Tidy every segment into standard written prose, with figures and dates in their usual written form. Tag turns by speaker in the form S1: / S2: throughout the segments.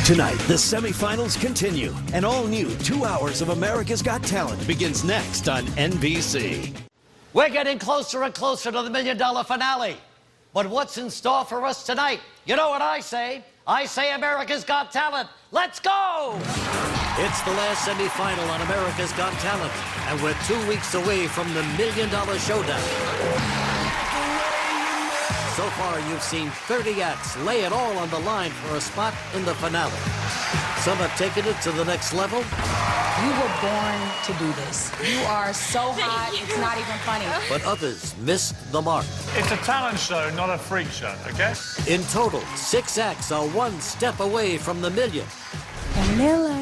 S1: Tonight, the semifinals continue. An all-new 2 hours of America's Got Talent begins next on NBC.
S2: We're getting closer and closer to the $1 million finale. But what's in store for us tonight? You know what I say? I say America's Got Talent. Let's go! It's the last semifinal on America's Got Talent, and we're 2 weeks away from the $1 million showdown. So far, you've seen 30 acts lay it all on the line for a spot in the finale. Some have taken it to the next level.
S3: You were born to do this. You are so hot, it's not even funny.
S2: But others missed the mark.
S4: It's a talent show, not a freak show, okay?
S2: In total, 6 acts are one step away from the $1 million.
S3: Miller.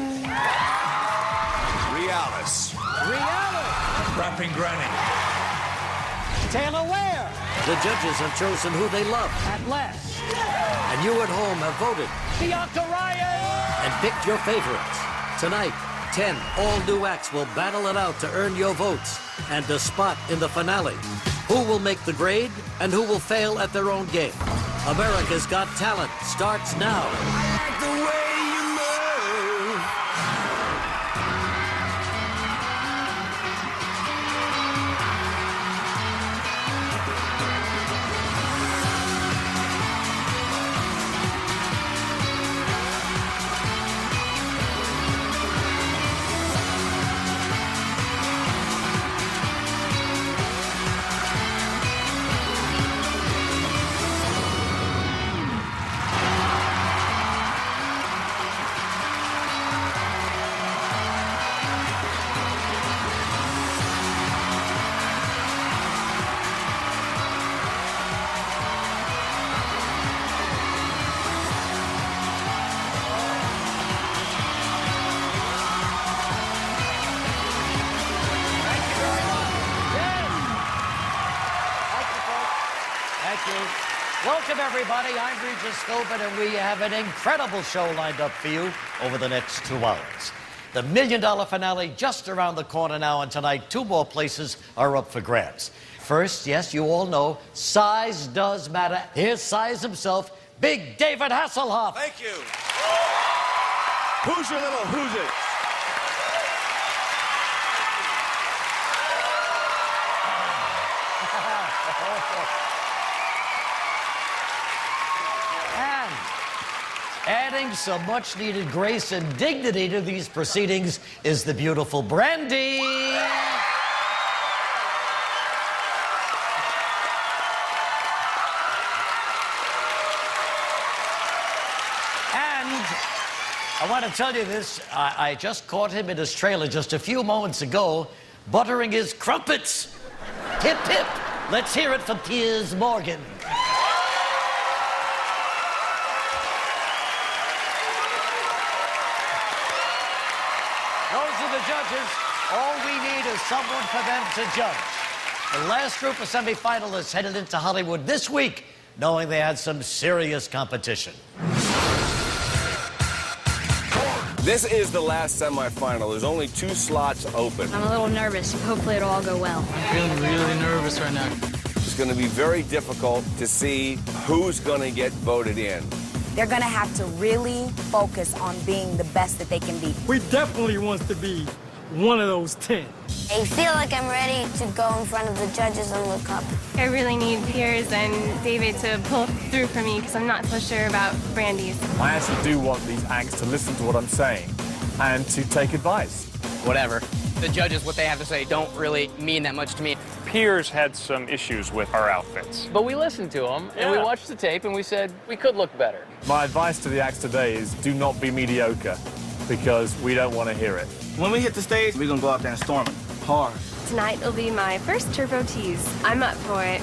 S5: Realis.
S4: Rapping Granny.
S2: Taylor Ware. The judges have chosen who they love. At last. And you at home have voted. Bianca Ryan. And picked your favorites. Tonight, 10 all-new acts will battle it out to earn your votes and a spot in the finale. Who will make the grade and who will fail at their own game? America's Got Talent starts now.
S5: The way you move.
S2: Welcome, everybody. I'm Regis Philbin, and we have an incredible show lined up for you over the next 2 hours. The $1 million finale just around the corner now, and tonight 2 more places are up for grabs. First, yes, you all know, size does matter. Here's size himself, Big David Hasselhoff.
S5: Thank you. Who's your little who's it?
S2: And adding some much-needed grace and dignity to these proceedings is the beautiful Brandy. And I want to tell you this, I just caught him in his trailer just a few moments ago, buttering his crumpets. Hip, hip. Let's hear it for Piers Morgan. Those are the judges. All we need is someone for them to judge. The last group of semifinalists headed into Hollywood this week, knowing they had some serious competition.
S5: This is the last semifinal. There's only 2 slots open.
S6: I'm a little nervous. Hopefully it'll all go well.
S7: I'm feeling really nervous right now.
S5: It's going to be very difficult to see who's going to get voted in.
S3: They're gonna have to really focus on being the best that they can be.
S8: We definitely want to be one of those 10.
S6: I feel like I'm ready to go in front of the judges and look up.
S9: I really need Piers and David to pull through for me because I'm not so sure about Brandy's.
S4: I actually do want these acts to listen to what I'm saying and to take advice.
S7: Whatever. The judges, what they have to say, don't really mean that much to me.
S4: Piers had some issues with our outfits.
S7: But we listened to them, and we watched the tape, and we said we could look better.
S4: My advice to the acts today is do not be mediocre, because we don't want to hear it.
S8: When we hit the stage, we're gonna go out there and storm it hard.
S9: Tonight will be my first turbo tease. I'm up for it.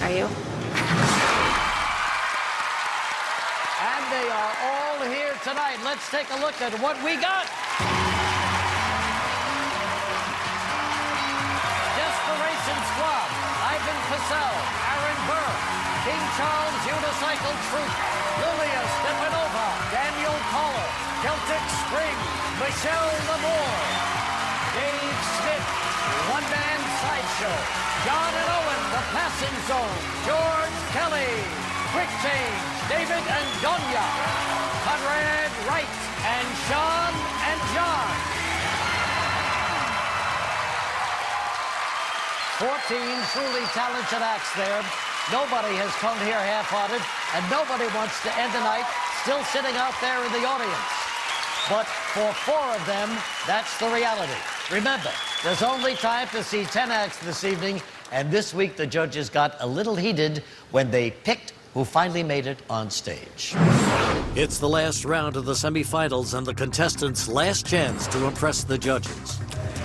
S9: Are you?
S2: And they are all here tonight. Let's take a look at what we got. Desperation Squad, Ivan Cassell, Aaron Burr, King Charles Unicycle Troupe, Lilia Stepanova, Daniel Collar, Celtic Spring, Michelle Lamore, Dave Smith, One Man Sideshow, John and Owen, The Passing Zone, George Kelly, Quick Change, David and Donya, Conrad Wright, Mike and Sean and John. 14 truly talented acts there. Nobody has come here half-hearted, and nobody wants to end the night still sitting out there in the audience. But for 4 of them, that's the reality. Remember, there's only time to see 10 acts this evening, and this week the judges got a little heated when they picked who finally made it on stage.
S1: It's the last round of the semifinals and the contestants' last chance to impress the judges.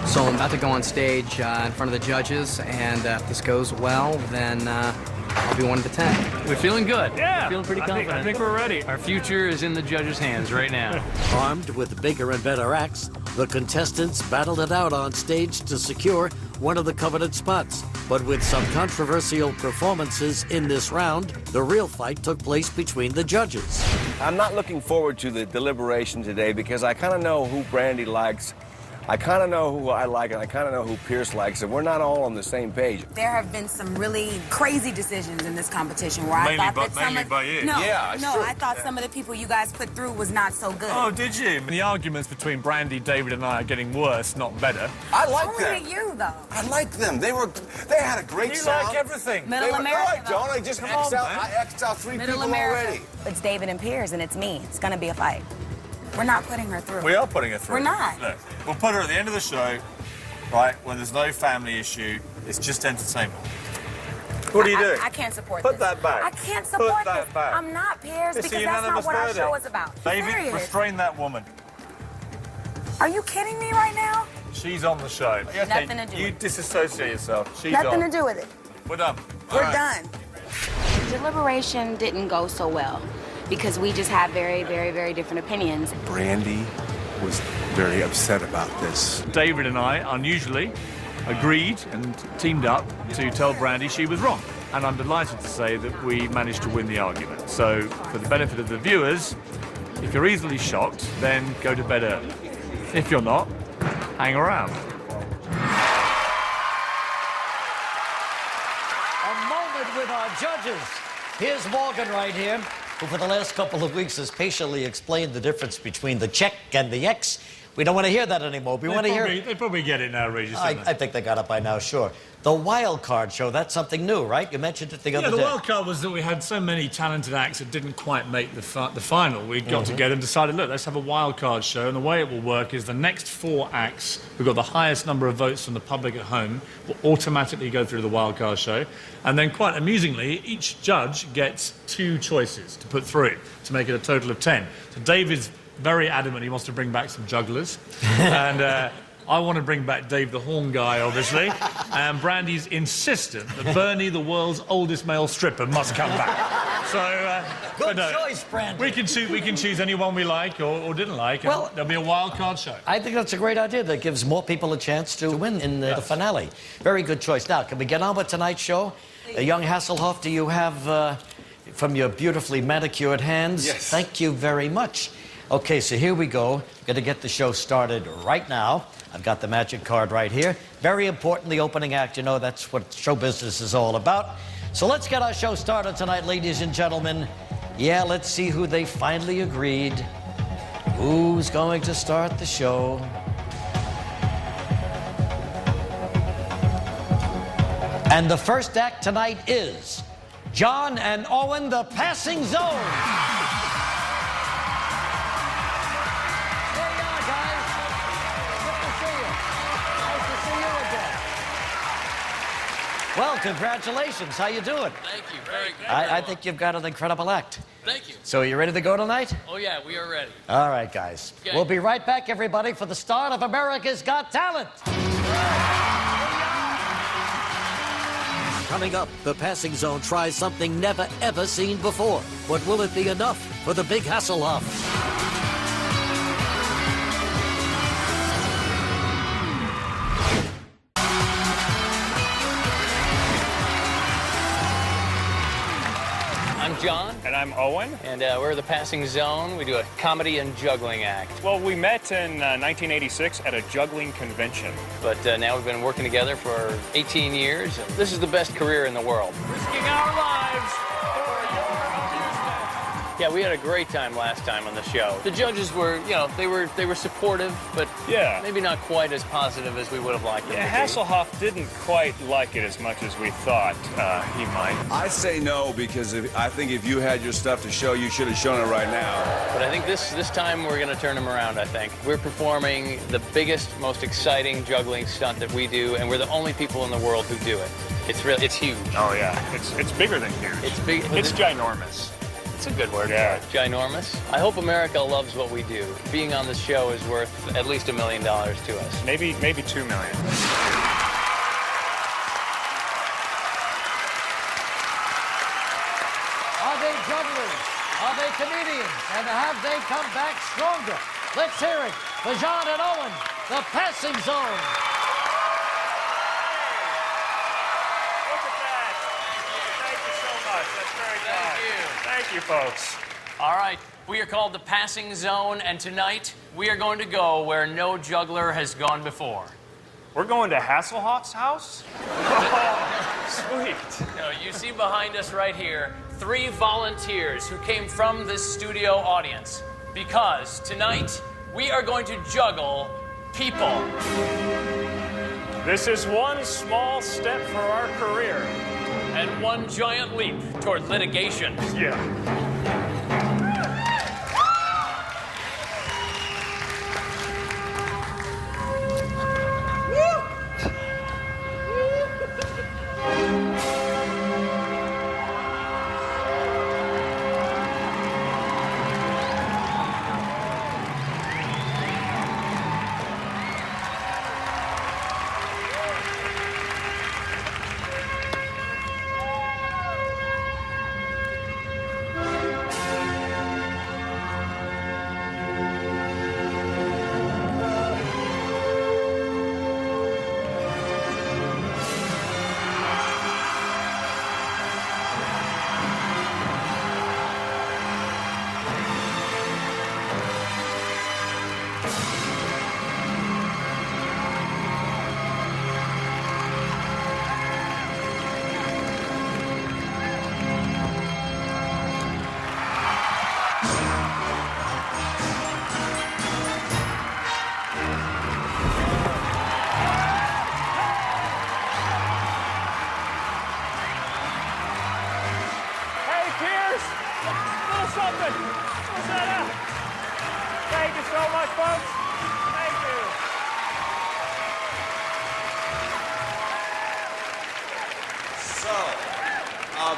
S7: So I'm about to go on stage in front of the judges, and if this goes well, then I'll be 1 to 10.
S10: We're feeling good.
S4: Yeah.
S10: We're feeling pretty confident.
S4: I think we're ready.
S10: Our future is in the judges' hands right now.
S1: Armed with bigger and better acts, the contestants battled it out on stage to secure one of the coveted spots. But with some controversial performances in this round, the real fight took place between the judges.
S5: I'm not looking forward to the deliberation today because I kind of know who Brandy likes. I kind of know who I like, and I kind of know who Pierce likes, and we're not all on the same page.
S3: There have been some really crazy decisions in this competition where I thought that some
S4: mainly
S3: of...
S4: by you.
S3: No,
S5: Yeah, it's
S3: no,
S5: true.
S3: I thought some of the people you guys put through was not so good.
S4: Oh, did you? The arguments between Brandy, David, and I are getting worse, not better.
S5: I like
S3: Only
S5: them.
S3: to you, though.
S5: I like them. They had a great
S4: You
S5: sound.
S4: like everything.
S3: Middle
S5: No,
S3: America.
S5: I don't. I just
S4: Come on,
S5: X'd out,
S4: man.
S5: I X'd out 3
S3: Middle
S5: people
S3: America.
S5: already.
S3: It's David and Piers, and it's me. It's gonna be a fight. We're not putting her through.
S4: We are putting her through.
S3: We're not.
S4: Look, we'll put her at the end of the show, right, when there's no family issue. It's just entertainment. What do you do?
S3: I can't support
S4: Put
S3: this.
S4: that back.
S3: I can't support
S4: Put that
S3: this.
S4: back.
S3: I'm not, Piers,
S4: It's
S3: because
S4: a
S3: that's not
S4: unanimous
S3: what our
S4: verdict.
S3: show is about.
S4: David,
S3: Serious.
S4: restrain that woman.
S3: Are you kidding me right now?
S4: She's on the show.
S3: Nothing to do
S4: You
S3: with it.
S4: disassociate yourself. She's
S3: Nothing
S4: on.
S3: to do with it.
S4: We're done.
S3: We're done.
S11: Deliberation didn't go so well because we just have very, very, very different opinions.
S12: Brandy was very upset about this.
S4: David and I unusually agreed and teamed up to tell Brandy she was wrong. And I'm delighted to say that we managed to win the argument. So, for the benefit of the viewers, if you're easily shocked, then go to bed early. If you're not, hang around.
S2: A moment with our judges. Here's Morgan right here, who for the last couple of weeks has patiently explained the difference between the check and the X. We don't want to hear that anymore. We want to hear...
S4: They probably get it now, Regis.
S2: I think they got it by now, sure. The wild card show, that's something new, right? You mentioned it the other day.
S4: The wild card was that we had so many talented acts that didn't quite make the final. We got together and decided, look, let's have a wild card show, and the way it will work is the next 4 acts who've got the highest number of votes from the public at home will automatically go through the wild card show, and then quite amusingly, each judge gets 2 choices to put through to make it a total of 10. So David's very adamant he wants to bring back some jugglers, and I want to bring back Dave the Horn Guy, obviously, and Brandy's insistent that Bernie, the world's oldest male stripper, must come back. So,
S2: Good choice, Brandy.
S4: We can choose anyone we like or didn't like, and
S2: Well,
S4: there'll be a wild card show.
S2: I think that's a great idea. That gives more people a chance to win in the finale. Very good choice. Now, can we get on with tonight's show? Young Hasselhoff, do you have, from your beautifully manicured hands?
S5: Yes.
S2: Thank you very much. Okay, so here we go. Going to get the show started right now. I've got the magic card right here. Very important, the opening act. You know, that's what show business is all about. So let's get our show started tonight, ladies and gentlemen. Yeah, let's see who they finally agreed. Who's going to start the show? And the first act tonight is John and Owen, The Passing Zone. There you are, guys. Good to see you. Nice to see you again. Well, congratulations. How you doing?
S10: Thank you. Very good.
S2: I think you've got an incredible act.
S10: Thank you.
S2: So are you ready to go tonight?
S10: Oh, yeah, we are ready.
S2: All right, guys.
S10: Okay.
S2: We'll be right back, everybody, for the start of America's Got Talent.
S1: Coming up, the Passing Zone tries something never ever seen before. But will it be enough for the Big Hasselhoff?
S10: I'm John.
S13: And I'm Owen.
S10: And we're The Passing Zone. We do a comedy and juggling act.
S13: Well, we met in 1986 at a juggling convention.
S10: But now we've been working together for 18 years. And this is the best career in the world. Risking our lives for your amusement. Yeah, we had a great time last time on the show. The judges were, you know, they were supportive, but
S13: Yeah.
S10: maybe not quite as positive as we would have liked them
S13: Yeah,
S10: to be.
S13: Hasselhoff didn't quite like it as much as we thought he might.
S5: I say no because I think if you had your stuff to show, you should have shown it right now.
S10: But I think this time we're going to turn him around, I think. We're performing the biggest, most exciting juggling stunt that we do, and we're the only people in the world who do it. It's huge.
S13: Oh, yeah. It's bigger than huge.
S10: It's big.
S13: It's ginormous.
S10: It's a good word.
S13: Yeah.
S10: Ginormous. I hope America loves what we do. Being on this show is worth at least $1 million to us.
S13: Maybe $2 million.
S2: Are they jugglers? Are they comedians? And have they come back stronger? Let's hear it for John and Owen, the Passing Zone.
S13: Look at that. Thank you so much. That's very kind. Thank you, folks.
S10: All right, we are called the Passing Zone, and tonight we are going to go where no juggler has gone before.
S13: We're going to Hasselhoff's house? Oh, sweet.
S10: No, you see behind us right here 3 volunteers who came from this studio audience, because tonight we are going to juggle people.
S13: This is one small step for our career.
S10: And one giant leap toward litigation.
S13: Yeah. Something. What's that up? Thank you so much, folks. Thank
S5: So,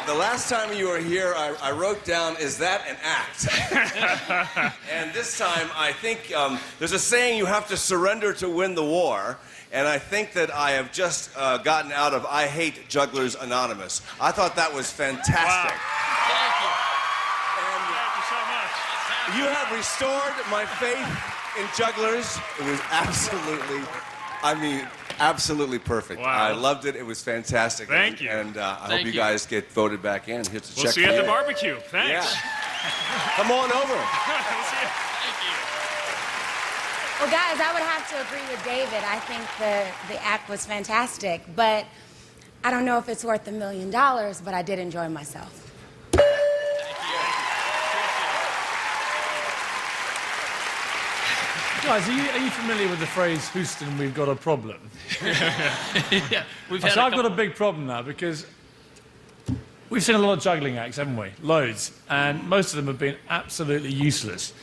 S5: the last time you were here, I wrote down, is that an act? And this time, I think there's a saying you have to surrender to win the war. And I think that I have just gotten out of I Hate Jugglers Anonymous. I thought that was fantastic.
S13: Wow.
S10: Thank you.
S13: Thank you so much.
S5: You have restored my faith in jugglers. It was absolutely, absolutely perfect.
S13: Wow.
S5: I loved it. It was fantastic.
S13: Thank you.
S5: And I
S10: Thank
S5: hope you
S10: you.
S5: guys get voted back in. Here's a
S13: We'll
S5: check
S13: see you
S5: for
S13: at the barbecue. Thanks.
S5: Yeah. Come on over.
S13: We'll see you.
S10: Thank you.
S11: Well, guys, I would have to agree with David. I think the act was fantastic, but I don't know if it's worth $1 million, but I did enjoy myself.
S4: Guys, are you familiar with the phrase, Houston, we've got a problem?
S10: Yeah,
S4: I've got a big problem now because we've seen a lot of juggling acts, haven't we? Loads. And most of them have been absolutely useless.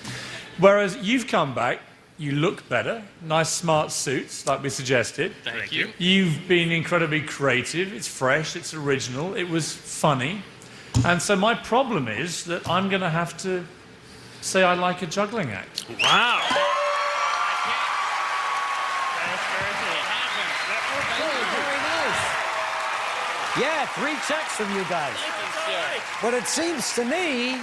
S4: Whereas you've come back, you look better, nice smart suits, like we suggested.
S10: Thank you.
S4: You've been incredibly creative, it's fresh, it's original, it was funny. And so my problem is that I'm going to have to say I like a juggling act.
S13: Wow.
S2: Yeah, 3 checks from you guys. But it seems to me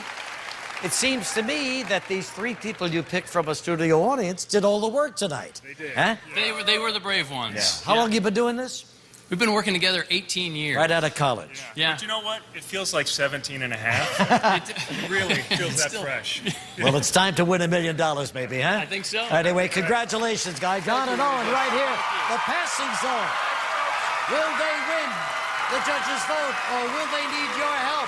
S2: that these 3 people you picked from a studio audience did all the work tonight.
S13: They did.
S2: Huh?
S10: They were the brave ones.
S2: How long you been doing this?
S10: We've been working together 18 years.
S2: Right out of college.
S10: Yeah.
S13: But you know what? It feels like 17 and a half. It really feels that fresh.
S2: Well, it's time to win $1 million, maybe, huh?
S10: I think so.
S2: Anyway, congratulations, guys. John and Owen right here. The Passing Zone. Will they win the judges' vote, or will they need your help?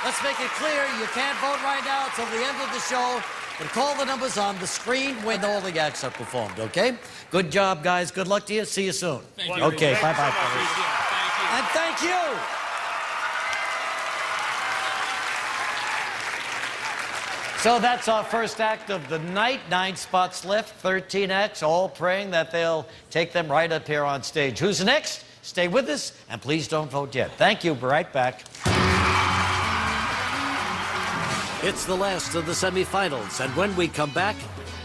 S2: Let's make it clear, you can't vote right now until the end of the show, but call the numbers on the screen when all the acts are performed, okay? Good job, guys. Good luck to you. See you soon.
S13: Thank you.
S2: Okay,
S13: Thank you
S2: bye-bye,
S13: so much.
S2: fellas.
S13: Thank you.
S2: And thank you. So that's our first act of the night. 9 spots left, 13 acts, all praying that they'll take them right up here on stage. Who's next? Stay with us, and please don't vote yet. Thank you. Be right back.
S1: It's the last of the semifinals, and when we come back,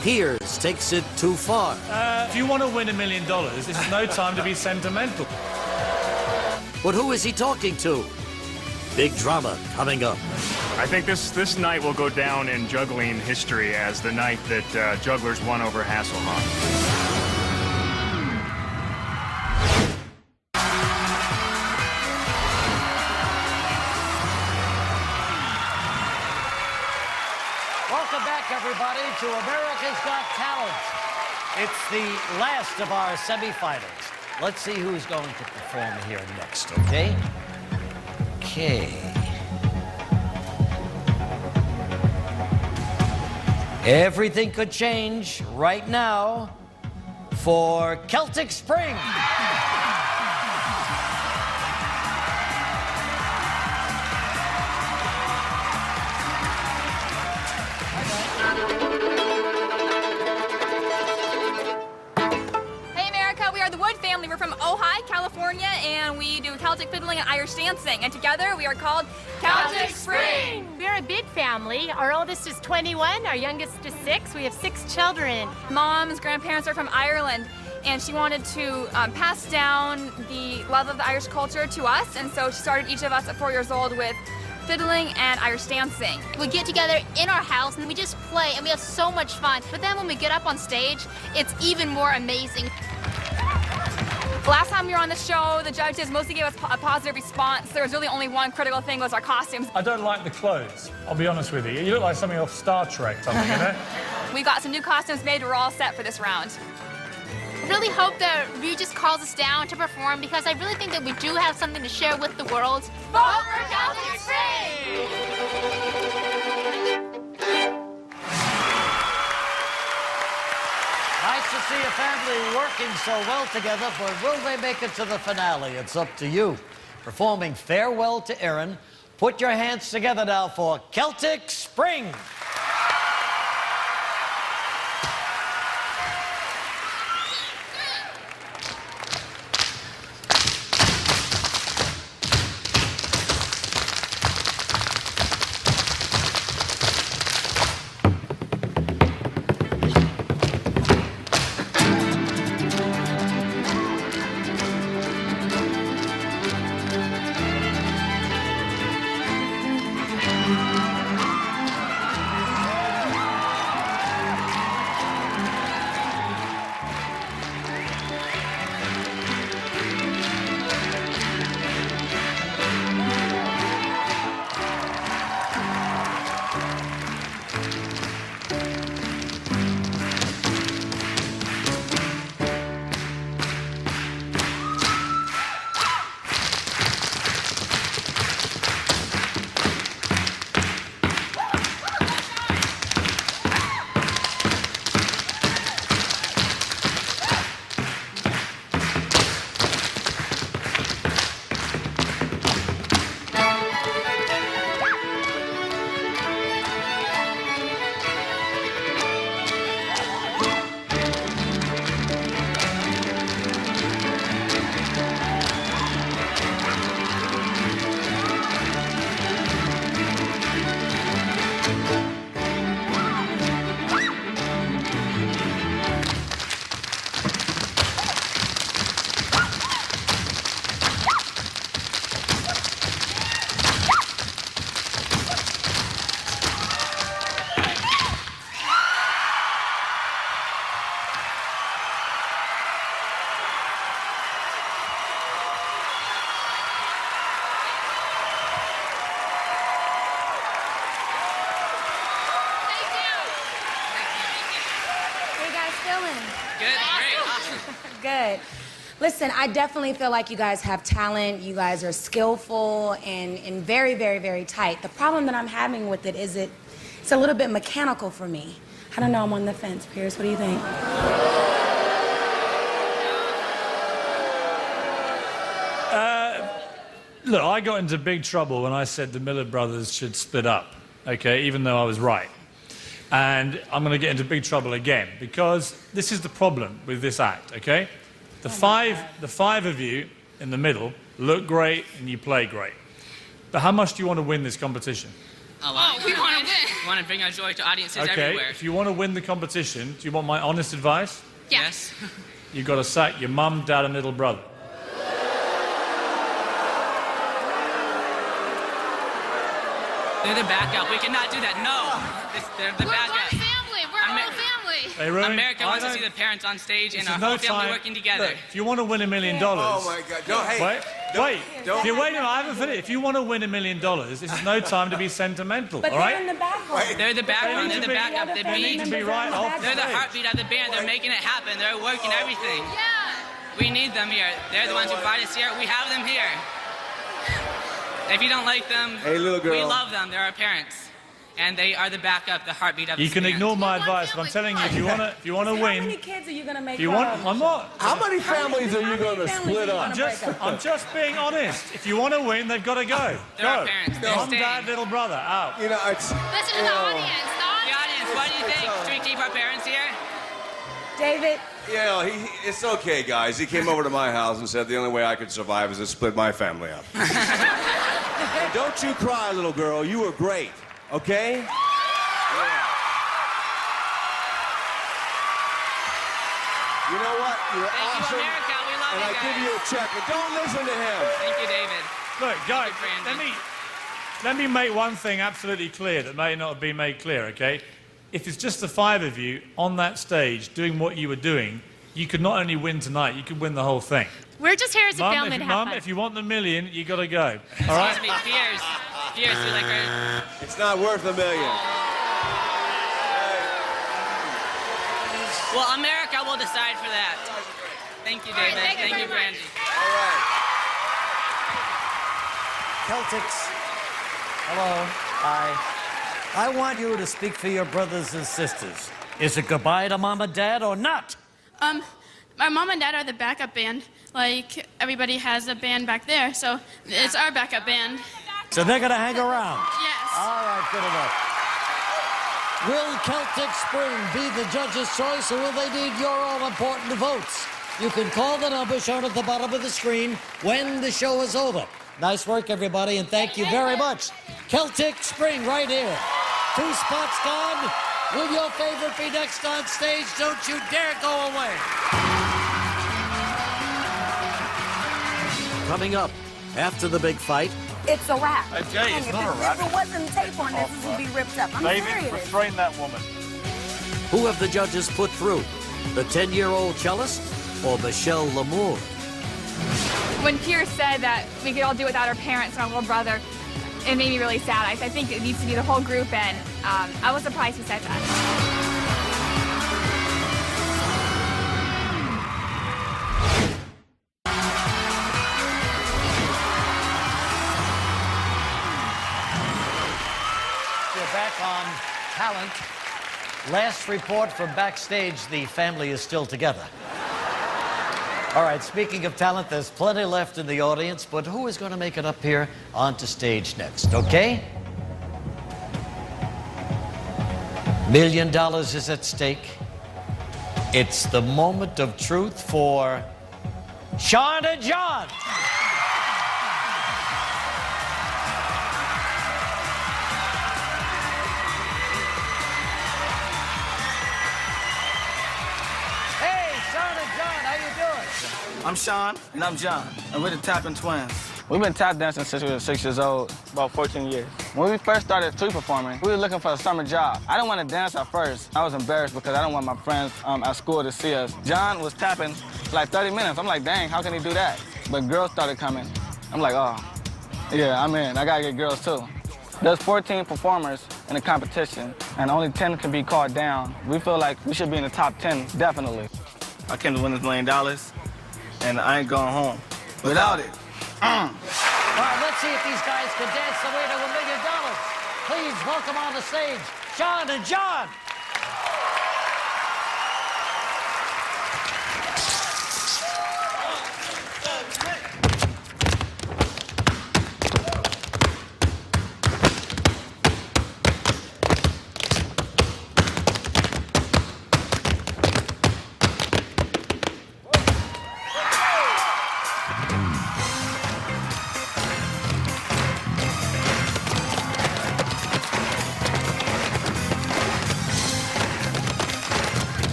S1: Piers takes it too far.
S4: If you want to win $1 million, this is no time to be sentimental.
S1: But who is he talking to? Big drama coming up.
S13: I think this night will go down in juggling history as the night that jugglers won over Hasselhoff.
S2: Welcome back, everybody, to America's Got Talent. It's the last of our semifinals. Let's see who's going to perform here next, okay? Okay. Everything could change right now for Celtic Spring.
S14: Hey America, we are the Wood family. We're from Ojai, California, and we do Celtic fiddling and Irish dancing. And together we are called Celtic Spring.
S15: We're a big family. Our oldest is 21, our youngest is 6. We have 6 children.
S14: Mom's grandparents are from Ireland, and she wanted to pass down the love of the Irish culture to us, and so she started each of us at 4 years old with fiddling and Irish dancing.
S16: We get together in our house and we just play and we have so much fun. But then when we get up on stage, it's even more amazing.
S14: Last time we were on the show, the judges mostly gave us a positive response. There was really only one critical thing, was our costumes.
S4: I don't like the clothes, I'll be honest with you. You look like something off Star Trek, something, you know?
S14: We got some new costumes made. We're all set for this round.
S16: I really hope that Regis calls us down to perform because I really think that we do have something to share with the world.
S14: Vote for Celtic Spring!
S2: Nice to see a family working so well together, but will they make it to the finale? It's up to you. Performing Farewell to Erin, put your hands together now for Celtic Spring.
S11: Good, great, awesome. Good. Listen, I definitely feel like you guys have talent. You guys are skillful and very, very, very tight. The problem that I'm having with it is it's a little bit mechanical for me. I don't know, I'm on the fence. Pierce, what do you think?
S4: Look, I got into big trouble when I said the Miller brothers should split up, okay, even though I was right. And I'm going to get into big trouble again, because this is the problem with this act, okay? The five of you in the middle look great and you play great. But how much do you want to win this competition?
S17: A lot. We want to win. We want to bring our joy to audiences everywhere.
S4: If you want to win the competition, do you want my honest advice?
S17: Yes.
S4: You've got to sack your mum, dad, and little brother.
S17: They're the backup. We cannot do that. No. They're the backup.
S16: We're one family. We're all family.
S4: Hey, Rowan,
S17: America wants to see the parents on stage and our
S4: no
S17: whole family
S4: time.
S17: working together.
S4: Look, if you want to win $1 million...
S5: Oh, my God. Don't, hey.
S4: Wait a minute, I haven't finished. If you want to win $1 million, this is no time to be sentimental,
S11: But
S4: all right?
S11: they're in the background.
S17: They're the background. They're the backup.
S11: They
S17: They're
S11: need to be right off the
S17: They're the
S11: stage.
S17: heartbeat of the band. They're making it happen. They're working everything. Yeah. We need them here. They're the ones who brought us here. We have them here. If you don't like them,
S5: hey, little girl.
S17: we love them. They're our parents. And they are the backup, the heartbeat of the
S4: You can
S17: band.
S4: ignore my advice, but I'm telling you, if you want to win...
S11: How many kids are you going to make?
S4: I'm not.
S5: How many families are you going to split up?
S4: I'm just being honest. If you want to win, they've got to go.
S17: They're our parents. They're
S4: Mum,
S17: staying.
S4: dad, little brother, out.
S5: You know, it's...
S16: Listen to the audience.
S17: The audience, what do you think? Should we keep our parents here?
S11: David?
S5: Yeah, it's okay, guys. He came over to my house and said the only way I could survive is to split my family up. Don't you cry, little girl. You were great, okay? You know what? You're awesome.
S17: Thank you, America. We love
S5: and
S17: you
S5: I
S17: guys.
S5: give you a check. And don't listen to him.
S17: Thank you, David.
S4: Look, guys,
S17: Thank you,
S4: let me make one thing absolutely clear that may not have been made clear, okay? If it's just the five of you on that stage doing what you were doing, you could not only win tonight, you could win the whole thing.
S15: We're just here as a family to have fun.
S4: If you want the $1 million, you got to go. All right?
S17: Excuse me, Piers. Piers, we like our...
S5: It's not worth $1 million.
S17: Well, America will decide for that. Thank you, David.
S16: Right, thank you
S17: Brandy.
S5: All right.
S2: Celtics, hello, hi. I want you to speak for your brothers and sisters. Is it goodbye to Mom and Dad or not?
S18: Our mom and dad are the backup band. Like, everybody has a band back there, so it's our backup band.
S2: So they're gonna hang around?
S18: Yes.
S2: All right, good enough. Will Celtic Spring be the judge's choice, or will they need your all-important votes? You can call the number shown at the bottom of the screen when the show is over. Nice work, everybody, and thank you very much. Celtic Spring right here. 2 spots gone. Will your favorite be next on stage? Don't you dare go away. Coming up after the big fight.
S19: It's a wrap.
S13: Hey, Jay, it's not a wrap.
S19: If it wasn't tape on this, this would be ripped up. I'm
S13: David,
S19: serious.
S13: restrain that woman.
S1: Who have the judges put through? The 10-year-old cellist or Michelle Lamour?
S14: When Pierce said that we could all do it without our parents and our little brother, it made me really sad. I think it needs to be the whole group, and I was surprised he said that.
S2: Back on talent. Last report from backstage, the family is still together. All right, speaking of talent, there's plenty left in the audience, but who is going to make it up here onto stage next, okay? $1 million is at stake. It's the moment of truth for Sean and John.
S8: I'm Sean, and I'm John, and we're the Tapping Twins. We've been tap dancing since we were 6 years old, about 14 years. When we first started street performing, we were looking for a summer job. I didn't want to dance at first. I was embarrassed because I didn't want my friends at school to see us. John was tapping for like 30 minutes. I'm like, dang, how can he do that? But girls started coming. I'm like, oh, yeah, I'm in. I gotta get girls too. There's 14 performers in the competition, and only 10 can be called down. We feel like we should be in the top 10, definitely. I came to win $1 million. and I ain't going home without it.
S2: All right, let's see if these guys can dance the way to $1 million. Please welcome on the stage, Sean and John.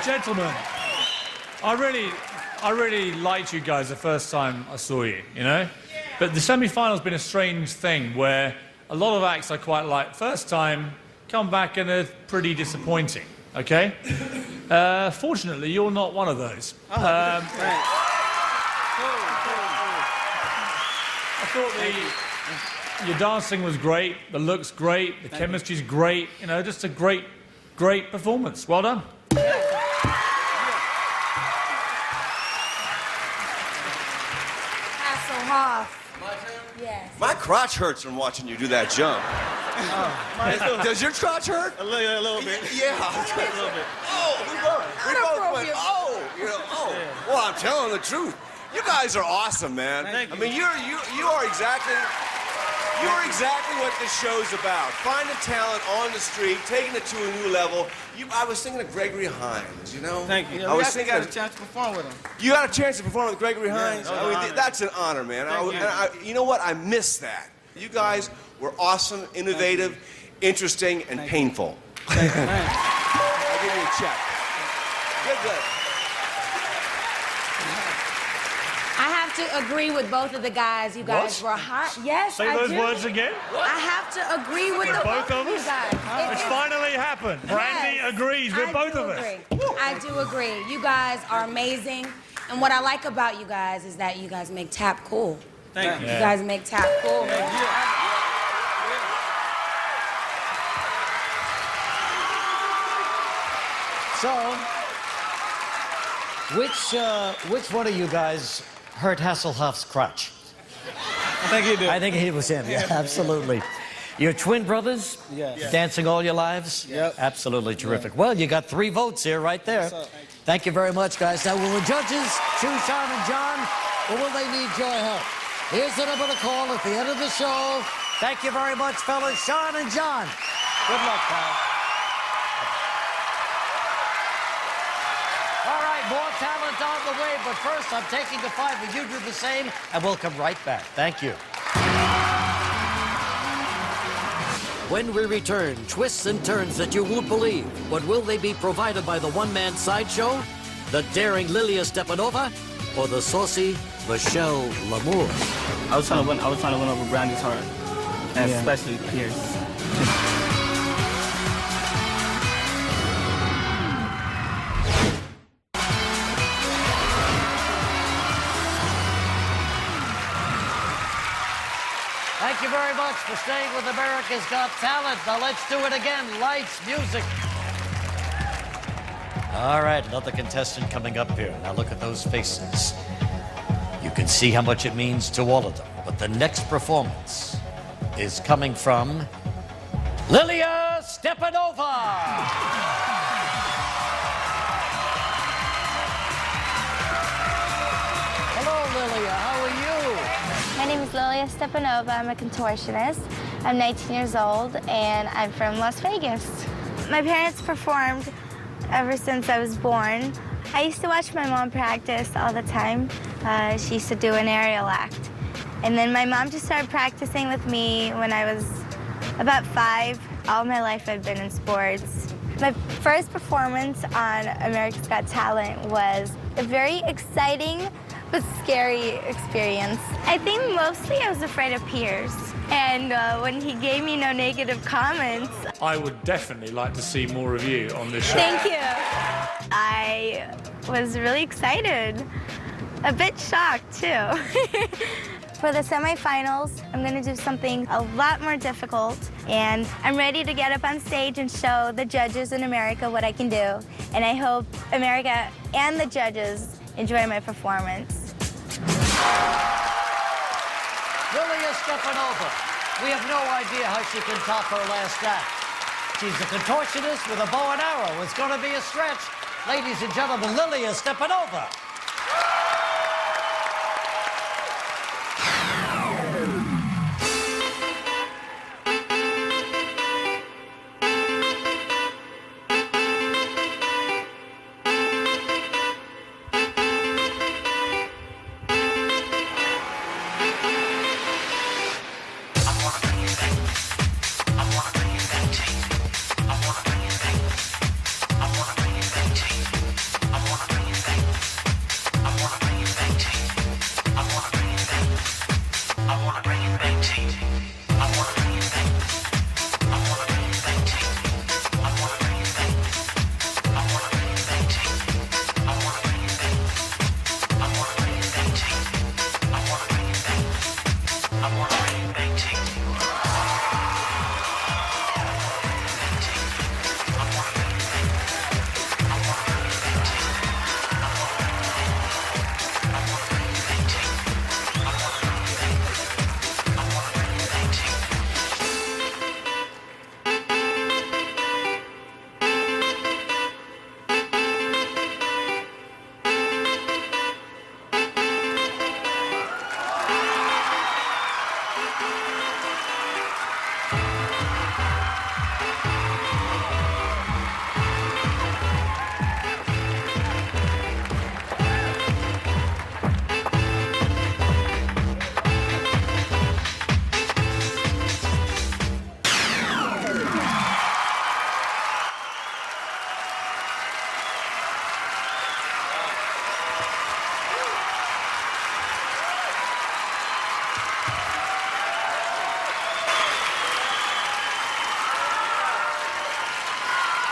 S4: Gentlemen, I really liked you guys the first time I saw you, you know? But the semi-final's been a strange thing where a lot of acts I quite like first time come back and are pretty disappointing, okay? Fortunately, you're not one of those. I thought your dancing was great, the look's great, the chemistry's great, you know, just a great performance. Well done.
S11: Yes.
S5: My crotch hurts from watching you do that jump. Does your crotch hurt?
S8: A little bit.
S5: Yeah.
S8: A little bit.
S5: Oh, we both went, oh, you know, oh. Well, I'm telling the truth. You guys are awesome, man.
S8: Thank you.
S5: I mean, you are exactly what this show's about. Finding talent on the street, taking it to a new level. I was thinking of Gregory Hines, you know?
S8: Thank you.
S5: I was thinking
S8: got a chance to perform with him.
S5: You got a chance to perform with Gregory Hines?
S8: that was
S5: I mean,
S8: an honor.
S5: that's an honor, man. You know what? I miss that. You guys were awesome, innovative, interesting, and painful.
S8: Thanks.
S5: I'll give you a check. Good.
S11: I have to agree with both of the guys. You guys were hot. Yes,
S4: Say
S11: I
S4: those
S11: do.
S4: words again.
S11: I have to agree with
S4: both of
S11: you
S4: us?
S11: guys.
S4: It's finally happened. Brandy agrees with both of us.
S11: I do agree. You guys are amazing. And what I like about you guys is that you guys make tap cool.
S8: Thank you.
S11: You guys make tap cool.
S2: So, which one of you guys hurt Hasselhoff's crotch?
S8: I think he did.
S2: I think it was him. Yeah, absolutely. You're twin brothers?
S8: Yes.
S2: Dancing all your lives?
S8: Yep.
S2: Absolutely terrific. Well, you got 3 votes here, right there. Thank you very much, guys. Now, will the judges choose Sean and John, or will they need your help? Here's the number to call at the end of the show. Thank you very much, fellas. Sean and John. Good luck, pal. All right, more talent on the way, but first I'm taking the 5 and you do the same, and we'll come right back. Thank you. When we return, twists and turns that you won't believe. But will they be provided by the one-man sideshow, the daring Lilia Stepanova, or the saucy Michelle Lamour?
S8: I was trying to win over Brandy's heart, and especially Pierce.
S2: Thank you very much for staying with America's Got Talent. Now let's do it again. Lights, music. All right, another contestant coming up here. Now look at those faces. You can see how much it means to all of them. But the next performance is coming from Lilia Stepanova. Hello, Lilia. How are you?
S6: My name is Lilia Stepanova. I'm a contortionist. I'm 19 years old, and I'm from Las Vegas. My parents performed ever since I was born. I used to watch my mom practice all the time. She used to do an aerial act. And then my mom just started practicing with me when I was about 5. All my life I've been in sports. My first performance on America's Got Talent was a very exciting but scary experience. I think mostly I was afraid of Piers. And when he gave me no negative comments.
S4: I would definitely like to see more of you on this show.
S6: Thank you. I was really excited. A bit shocked, too. For the semifinals, I'm going to do something a lot more difficult. And I'm ready to get up on stage and show the judges in America what I can do. And I hope America and the judges enjoy my performance.
S2: Lilia Stepanova. We have no idea how she can top her last act. She's a contortionist with a bow and arrow. It's going to be a stretch. Ladies and gentlemen, Lilia Stepanova.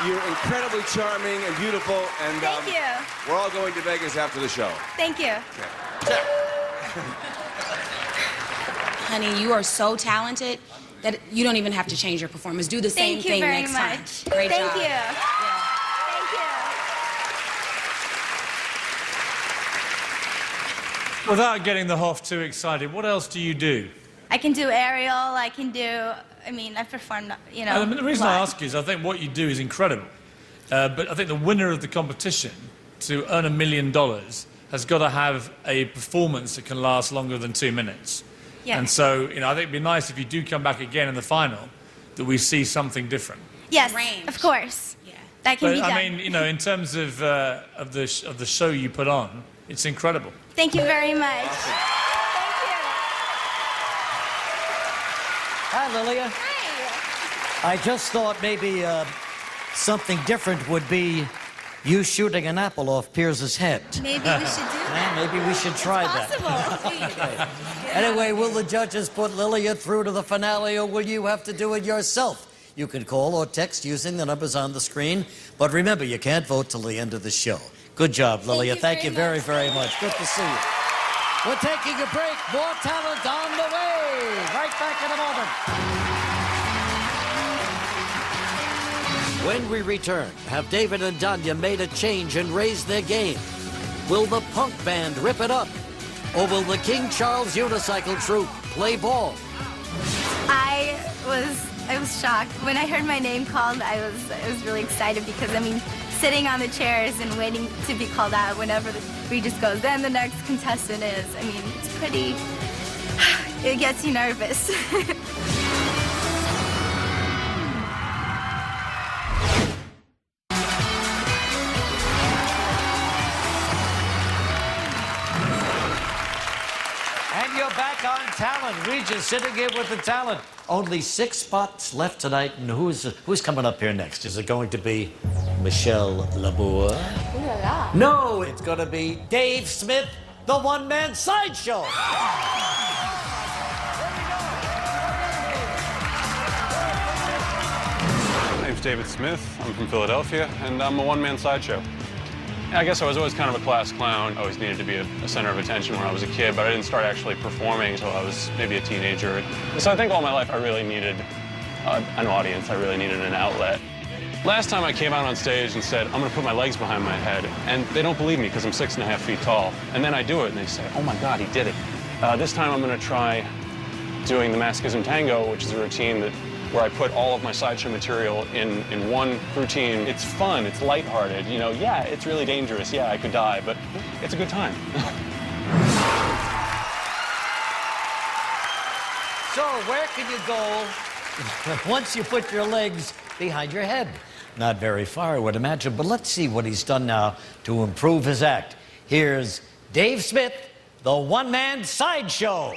S5: You're incredibly charming and beautiful, and
S6: Thank you.
S5: We're all going to Vegas after the show.
S6: Thank you.
S11: Honey, you are so talented that you don't even have to change your performance. Do the same
S6: Thank you
S11: thing
S6: very
S11: next
S6: much.
S11: time. Great
S6: Thank
S11: job.
S6: you. Thank you.
S4: Without getting the Hoff too excited, what else do you do?
S6: I can do aerial. I can do. I perform. You know.
S4: The reason I
S6: live.
S4: ask is I think what you do is incredible. But I think the winner of the competition to earn $1 million has got to have a performance that can last longer than 2 minutes.
S6: Yeah.
S4: And so, I think it'd be nice if you do come back again in the final that we see something different.
S6: Yes, of course. Yeah. That can be done.
S4: I mean, in terms of the show you put on, it's incredible.
S6: Thank you very much.
S2: Hi, Lilia. Hi. I just thought maybe something different would be you shooting an apple off Piers's head.
S6: Maybe we should do that.
S2: Maybe we should try that.
S6: Possible.
S2: Anyway, will the judges put Lilia through to the finale, or will you have to do it yourself? You can call or text using the numbers on the screen. But remember, you can't vote till the end of the show. Good job, Lilia. Thank you very, very much. Good to see you. We're taking a break. More talent on the way. Right back in a moment.
S1: When we return, have David and Danya made a change and raised their game? Will the punk band rip it up? Or will the King Charles Unicycle Troupe play ball?
S6: I was shocked. When I heard my name called, I was really excited because, I mean, sitting on the chairs and waiting to be called out whenever the Regis goes, then the next contestant is. I mean, it's pretty, it gets you nervous.
S2: And you're back on Talent. Regis sitting here with the talent. Only 6 spots left tonight. And who's coming up here next? Is it going to be Michelle Labour? No, it's going to be Dave Smith, the one-man sideshow.
S20: My name's David Smith. I'm from Philadelphia, and I'm a one-man sideshow. I guess I was always kind of a class clown. I always needed to be a center of attention when I was a kid, but I didn't start actually performing until I was maybe a teenager. So I think all my life I really needed an audience. I really needed an outlet. Last time I came out on stage and said, I'm going to put my legs behind my head, and they don't believe me because I'm 6.5 feet tall. And then I do it, and they say, oh my God, he did it. This time I'm going to try doing the Masochism Tango, which is a routine where I put all of my sideshow material in one routine. It's fun, it's lighthearted, you know, yeah, it's really dangerous, yeah, I could die, but it's a good time.
S2: So where can you go once you put your legs behind your head? Not very far, I would imagine, but let's see what he's done now to improve his act. Here's Dave Smith, the one-man sideshow.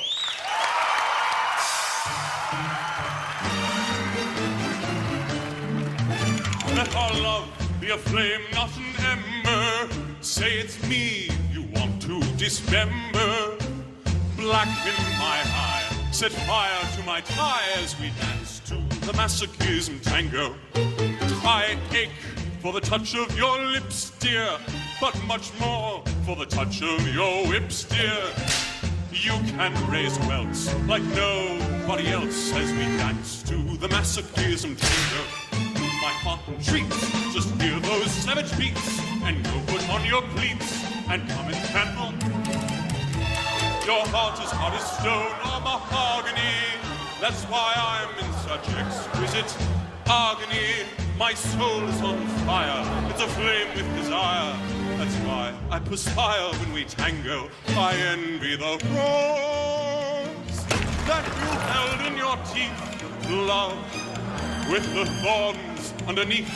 S21: Let our love be a flame, not an ember. Say it's me you want to dismember. Blacken my eye, set fire to my tie as we dance to the Masochism Tango. I ache for the touch of your lips, dear, but much more for the touch of your whips, dear. You can raise welts like nobody else as we dance to the Masochism Tango. My heart treats, just hear those savage beats, and go put on your cleats and come and handle. Your heart is hard as stone or mahogany. That's why I'm in such exquisite agony. My soul is on fire, it's aflame with desire. That's why I perspire when we tango. I envy the rose that you held in your teeth, love, with the thorns underneath,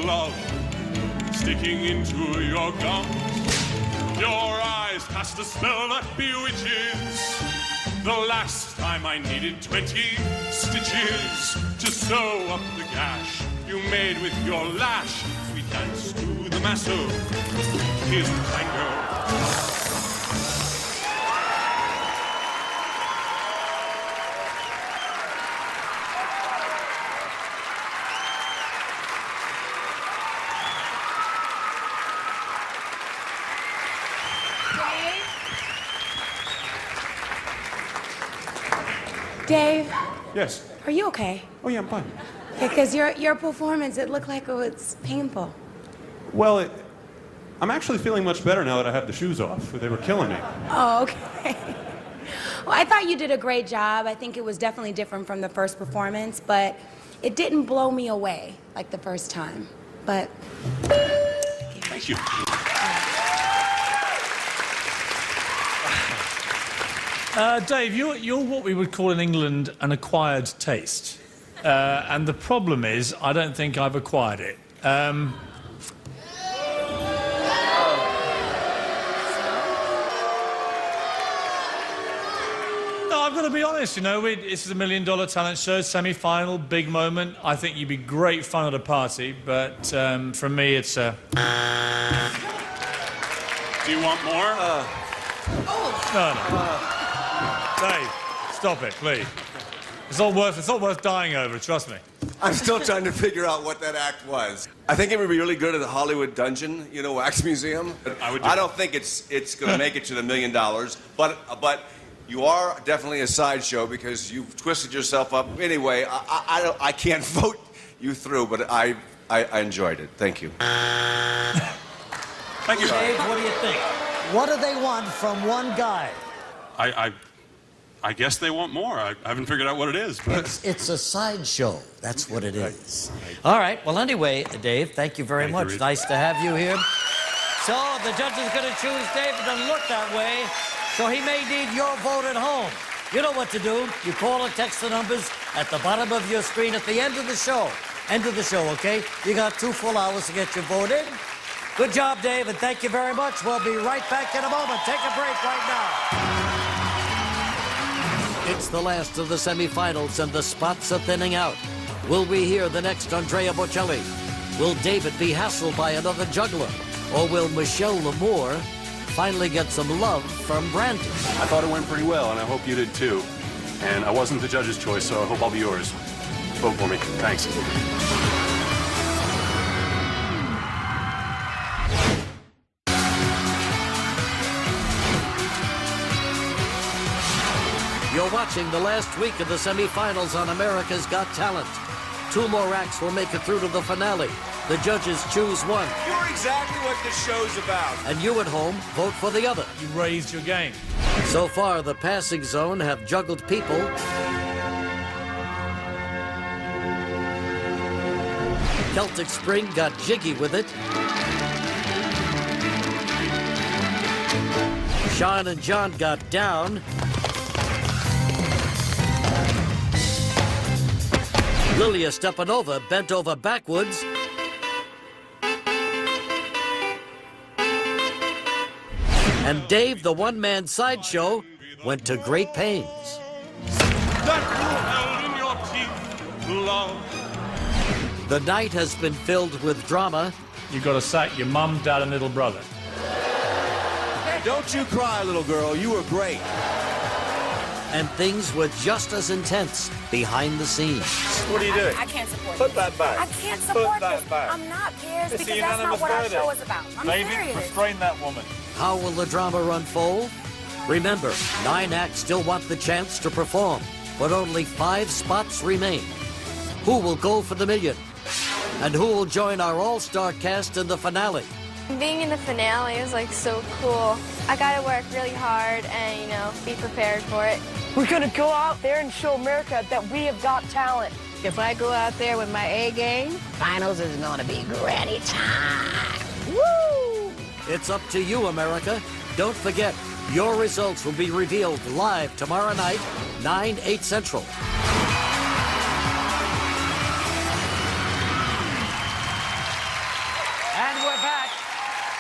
S21: love, sticking into your gums. Your eyes cast a spell that bewitches. The last time I needed 20 stitches to sew up the gash you made with your lash. We danced to the Masochism Tango.
S11: Dave?
S12: Yes.
S11: Are you okay?
S12: Oh, yeah, I'm fine.
S11: Because your performance, it looked like it was painful.
S12: Well, I'm actually feeling much better now that I have the shoes off. They were killing me.
S11: Oh, okay. Well, I thought you did a great job. I think it was definitely different from the first performance, but it didn't blow me away like the first time. But...
S12: Thank you.
S4: Dave, you're what we would call in England an acquired taste. And the problem is, I don't think I've acquired it. No, I've got to be honest, you know, this is a $1 million talent show, semi-final, big moment. I think you'd be great fun at a party, but from me, it's a...
S20: Do you want more?
S4: No. Dave, stop it, please. It's not worth dying over, trust me.
S5: I'm still trying to figure out what that act was. I think it would be really good at the Hollywood Dungeon, you know, wax museum. I don't think it's going to make it to the $1 million, but you are definitely a sideshow because you've twisted yourself up. Anyway, I can't vote you through, but I I enjoyed it. Thank you.
S21: Thank you.
S2: Dave, what do you think? What do they want from one guy?
S21: I guess they want more. I haven't figured out what it is. But
S2: It's a sideshow. That's what it is. All right. Well, anyway, Dave, thank you very much.
S21: Reed.
S2: Nice to have you here. So the judge is going to choose Dave. It doesn't look that way. So he may need your vote at home. You know what to do. You call or text the numbers at the bottom of your screen at the end of the show. End of the show, okay? You got 2 full hours to get your vote in. Good job, Dave, and thank you very much. We'll be right back in a moment. Take a break right now.
S1: It's the last of the semifinals, and the spots are thinning out. Will we hear the next Andrea Bocelli? Will David be hassled by another juggler? Or will Michelle L'Amour finally get some love from Brandon?
S20: I thought it went pretty well, and I hope you did too. And I wasn't the judge's choice, so I hope I'll be yours. Vote for me. Thanks.
S1: You're watching the last week of the semifinals on America's Got Talent. 2 more acts will make it through to the finale. The judges choose one.
S5: You're exactly what this show's about.
S1: And you at home, vote for the other.
S4: You raised your game.
S1: So far, the passing zone have juggled people. Celtic Spring got jiggy with it. Sean and John got down. Lilia Stepanova bent over backwards. And Dave, the one-man sideshow, went to great pains.
S21: that you held in your teeth, love.
S1: The night has been filled with drama.
S4: You've got to sack your mum, dad, and little brother.
S5: Don't you cry, little girl. You were great.
S1: And things were just as intense behind the scenes.
S5: What are you doing?
S19: I can't support
S5: Put
S19: this.
S5: that back.
S19: I can't support
S5: Put that
S19: this.
S5: back.
S19: I'm not, Piers,
S5: It's a
S19: because that's not
S5: unanimous
S19: what our
S5: verdict.
S19: show is about. I'm
S4: David,
S19: serious.
S4: restrain that woman.
S1: How will the drama unfold? Remember, 9 acts still want the chance to perform, but only 5 spots remain. Who will go for the million? And who will join our all-star cast in the finale?
S9: Being in the finale is like so cool. I gotta work really hard and, you know, be prepared for it.
S22: We're gonna go out there and show America that we have got talent.
S19: If I go out there with my A game, finals is gonna be granny time. Woo!
S1: It's up to you, America. Don't forget, your results will be revealed live tomorrow night, 9, 8 Central.
S2: And we're back.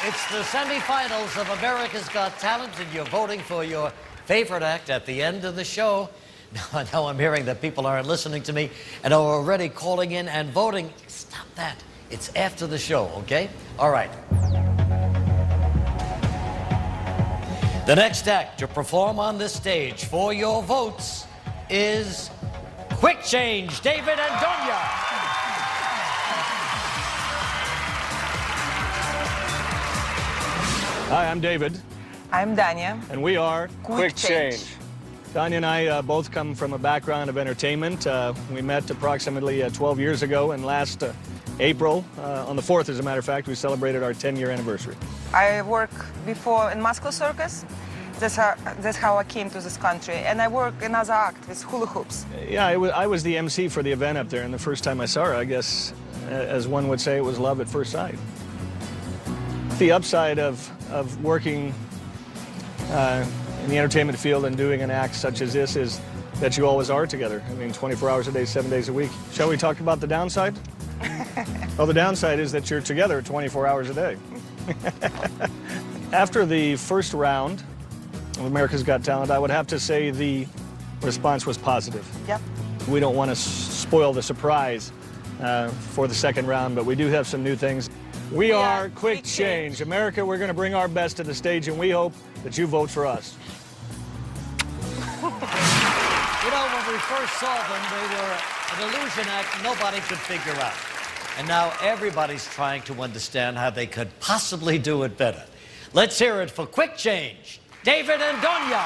S2: It's the semifinals of America's Got Talent, and you're voting for your favorite act at the end of the show. Now I'm hearing that people aren't listening to me and are already calling in and voting. Stop that. It's after the show, okay? All right. The next act to perform on this stage for your votes is Quick Change, David and Donya.
S23: Hi, I'm David.
S24: I'm Danya.
S23: And we are
S24: Quick Change.
S23: Danya and I both come from a background of entertainment. We met approximately 12 years ago, and last April, on the 4th, as a matter of fact, we celebrated our 10-year anniversary.
S24: I worked before in Moscow Circus. That's how I came to this country. And I work in another act with hula hoops.
S23: Yeah, I was the MC for the event up there, and the first time I saw her, I guess, as one would say, it was love at first sight. The upside of working in the entertainment field and doing an act such as this is that you always are together. I mean, 24 hours a day, 7 days a week. Shall we talk about the downside? Well, the downside is that you're together 24 hours a day. After the first round of America's Got Talent, I would have to say the response was positive.
S24: Yep.
S23: We don't want to spoil the surprise for the second round, but we do have some new things. We are Quick Change. America, we're going to bring our best to the stage, and we hope that you vote for us.
S2: You know, when we first saw them, they were an illusion act nobody could figure out. And now everybody's trying to understand how they could possibly do it better. Let's hear it for Quick Change, David and Donya.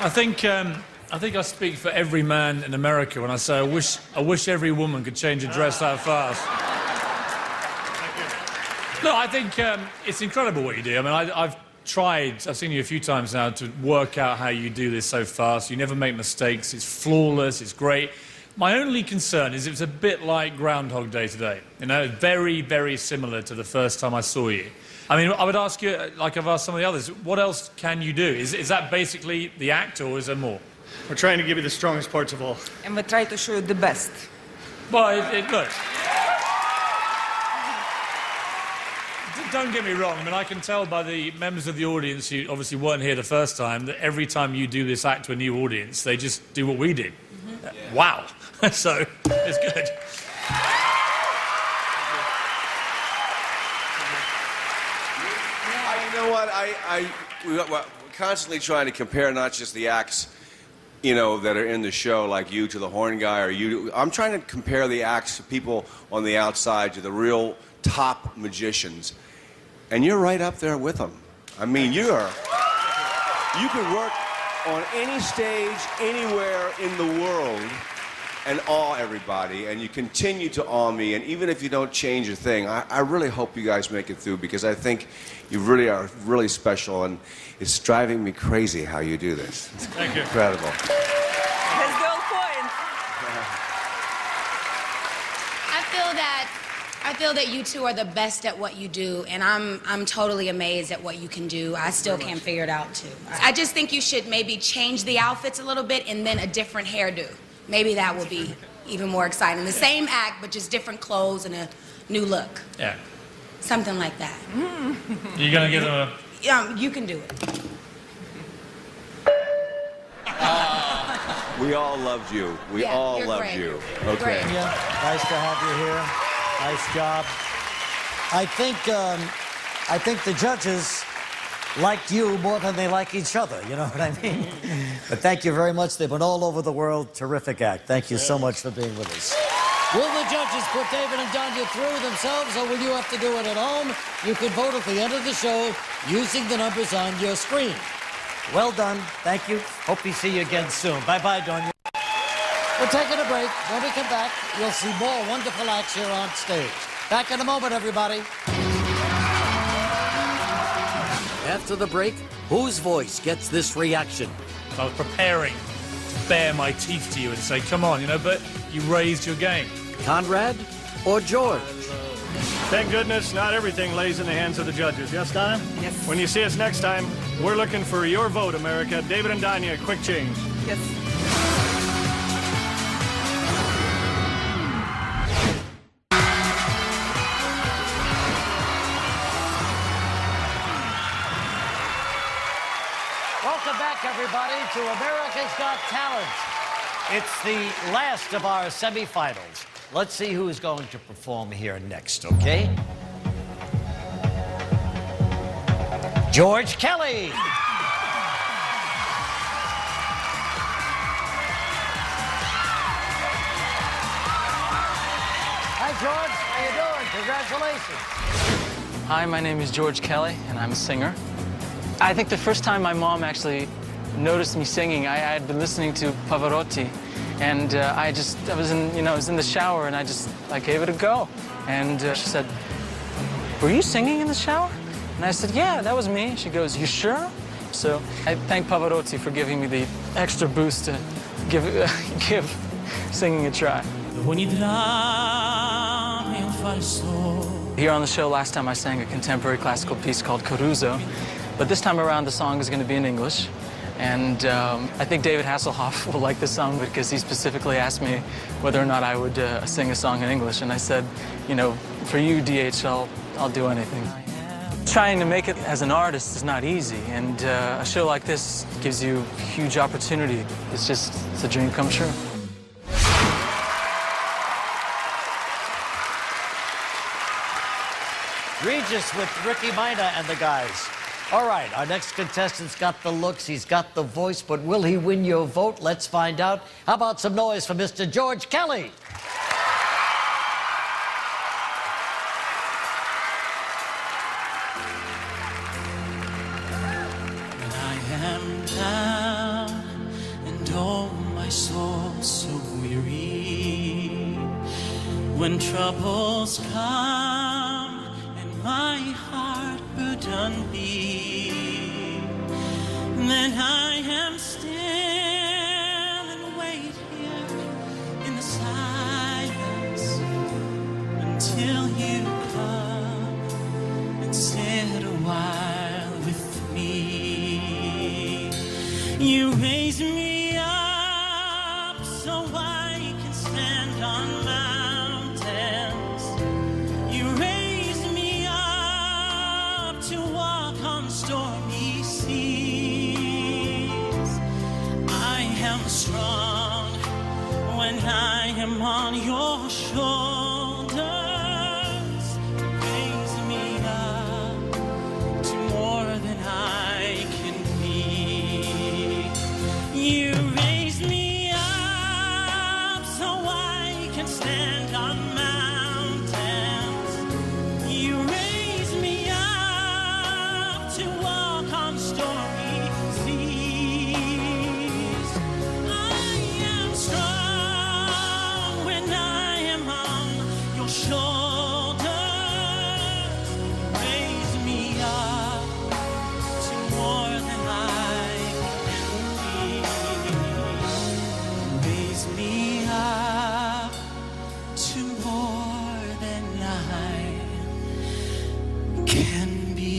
S4: I think I speak for every man in America when I say I wish every woman could change a dress that fast. No, I think it's incredible what you do. I mean, I've seen you a few times now to work out how you do this so fast. You never make mistakes. It's flawless. It's great. My only concern is it's a bit like Groundhog Day today. You know, very, very similar to the first time I saw you. I mean, I would ask you, like I've asked some of the others, what else can you do? Is that basically the act, or is there more?
S23: We're trying to give you the strongest parts of all.
S24: And we try to show you the best.
S4: Well, look. Don't get me wrong. I mean, I can tell by the members of the audience who obviously weren't here the first time that every time you do this act to a new audience, they just do what we did. Mm-hmm. Wow. So, it's good.
S5: You know what? We're constantly trying to compare not just the acts, you know, that are in the show, like you to the horn guy, or you. I'm trying to compare the acts of people on the outside to the real top magicians, and you're right up there with them. I mean, you could work on any stage, anywhere in the world, and awe everybody, and you continue to awe me, and even if you don't change a thing, I really hope you guys make it through, because I think you really are really special, and it's driving me crazy how you do this.
S23: Thank you.
S5: Incredible.
S24: That's the whole point.
S11: I feel that you two are the best at what you do, and I'm totally amazed at what you can do. I still can't figure it out too. I just think you should maybe change the outfits a little bit and then a different hairdo. Maybe that will be even more exciting. The same act, but just different clothes and a new look.
S4: Yeah.
S11: Something like that.
S4: You're gonna give them a...
S11: Yeah, you can do it.
S5: We all loved you. We all loved you. Okay.
S2: Yeah, nice to have you here. Nice job. I think the judges liked you more than they like each other, you know what I mean? But thank you very much. They've been all over the world. Terrific act. Thank you so much for being with us. Will the judges put David and Danya through themselves, or will you have to do it at home? You can vote at the end of the show using the numbers on your screen. Well done. Thank you. Hope we see you again soon. Bye-bye, Danya. We're taking a break. When we come back, you'll see more wonderful acts here on stage. Back in a moment, everybody. After the break, whose voice gets this reaction?
S4: I was preparing to bare my teeth to you and say, come on, you know, but you raised your game.
S2: Conrad or George?
S23: Thank goodness not everything lays in the hands of the judges. Yes, Donna?
S24: Yes.
S23: When you see us next time, we're looking for your vote, America. David and Danya, quick change.
S24: Yes.
S2: Welcome back, everybody, to America's Got Talent. It's the last of our semifinals. Let's see who's going to perform here next, okay? George Kelly. Hi, George. How you doing? Congratulations.
S3: Hi, my name is George Kelly, and I'm a singer. I think the first time my mom actually noticed me singing, I had been listening to Pavarotti, and I was in the shower, and I gave it a go. And she said, "Were you singing in the shower?" And I said, "Yeah, that was me." She goes, "You sure?" So I thank Pavarotti for giving me the extra boost to give singing a try. Here on the show, last time I sang a contemporary classical piece called Caruso, but this time around the song is going to be in English. And I think David Hasselhoff will like this song because he specifically asked me whether or not I would sing a song in English. And I said, you know, for you, DH, I'll do anything. Trying to make it as an artist is not easy, and a show like this gives you a huge opportunity. It's a dream come true.
S2: Regis with Ricky Mina and the guys. All right, our next contestant's got the looks, he's got the voice, but will he win your vote? Let's find out. How about some noise for Mr. George Kelly?
S7: When I am down When troubles come and my heart burden be, then I am still and wait here in the silence until you come and sit a while with me. You raise me up so I can stand on mountains. You raise me up to walk on stormy seas. I am strong when I am on your shoulders. Raise me up to more than I can be. You raise me up so I can stand on mountains. You raise me up to walk on stormy seas. I am strong when I am on your shoulders. Raise me up to more than I can be. Raise me up to more than I can be.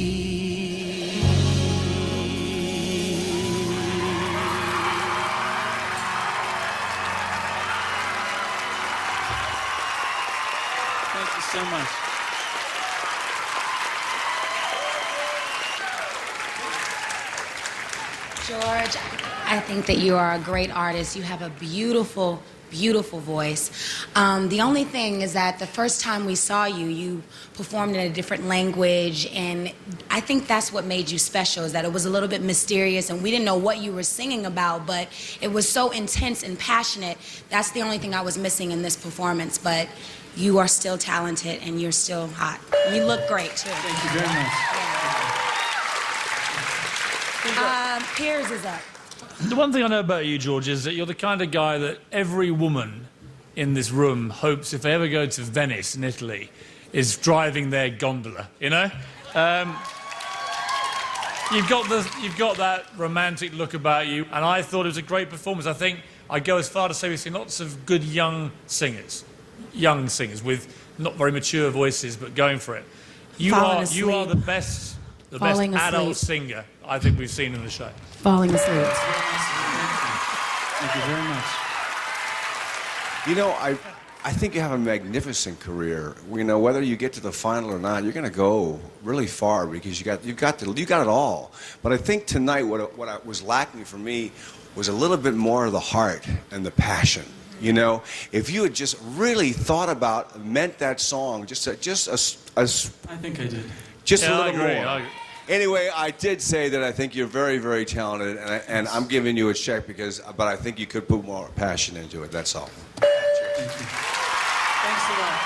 S23: Thank you so much.
S11: George, I think that you are a great artist. You have a beautiful, beautiful voice. The only thing is that the first time we saw you, you performed in a different language, and I think that's what made you special, is that it was a little bit mysterious, and we didn't know what you were singing about, but it was so intense and passionate. That's the only thing I was missing in this performance, but you are still talented, and you're still hot. You look great, too.
S23: Thank you very much.
S11: Piers is up.
S4: The one thing I know about you, George, is that you're the kind of guy that every woman in this room hopes, if they ever go to Venice in Italy, is driving their gondola, you know? You've got that romantic look about you, and I thought it was a great performance. I think I'd go as far to say we've seen lots of good young singers with not very mature voices, but going for it. You are the best adult singer I think we've seen in the show.
S11: Falling asleep.
S23: Thank you very much.
S5: You know, I think you have a magnificent career. You know, whether you get to the final or not, you're going to go really far because you got it all. But I think tonight what was lacking for me was a little bit more of the heart and the passion. You know, if you had just really thought about, meant that song, just
S23: I think I did.
S5: Just
S4: Yeah,
S5: a little
S4: I agree.
S5: more. Anyway, I did say that I think you're very, very talented, and I'm giving you a check but I think you could put more passion into it. That's all.
S23: Thank you.
S2: Thanks a lot.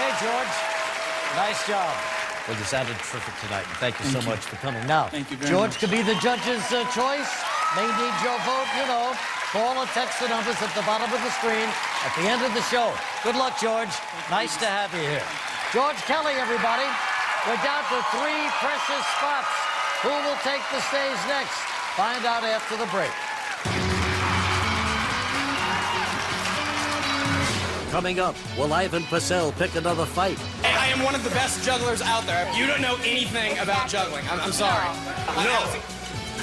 S2: Hey, George. Nice job. Well, you sounded terrific tonight, and thank you so much for coming. Now,
S23: Thank you very
S2: George
S23: much.
S2: could be the judge's choice. May need your vote, you know. Call or text the numbers at the bottom of the screen at the end of the show. Good luck, George. Nice to have you here. George Kelly, everybody. We're down to 3 precious spots. Who will take the stage next? Find out after the break.
S1: Coming up, will Ivan Purcell pick another fight?
S10: I am one of the best jugglers out there. You don't know anything about juggling. I'm sorry.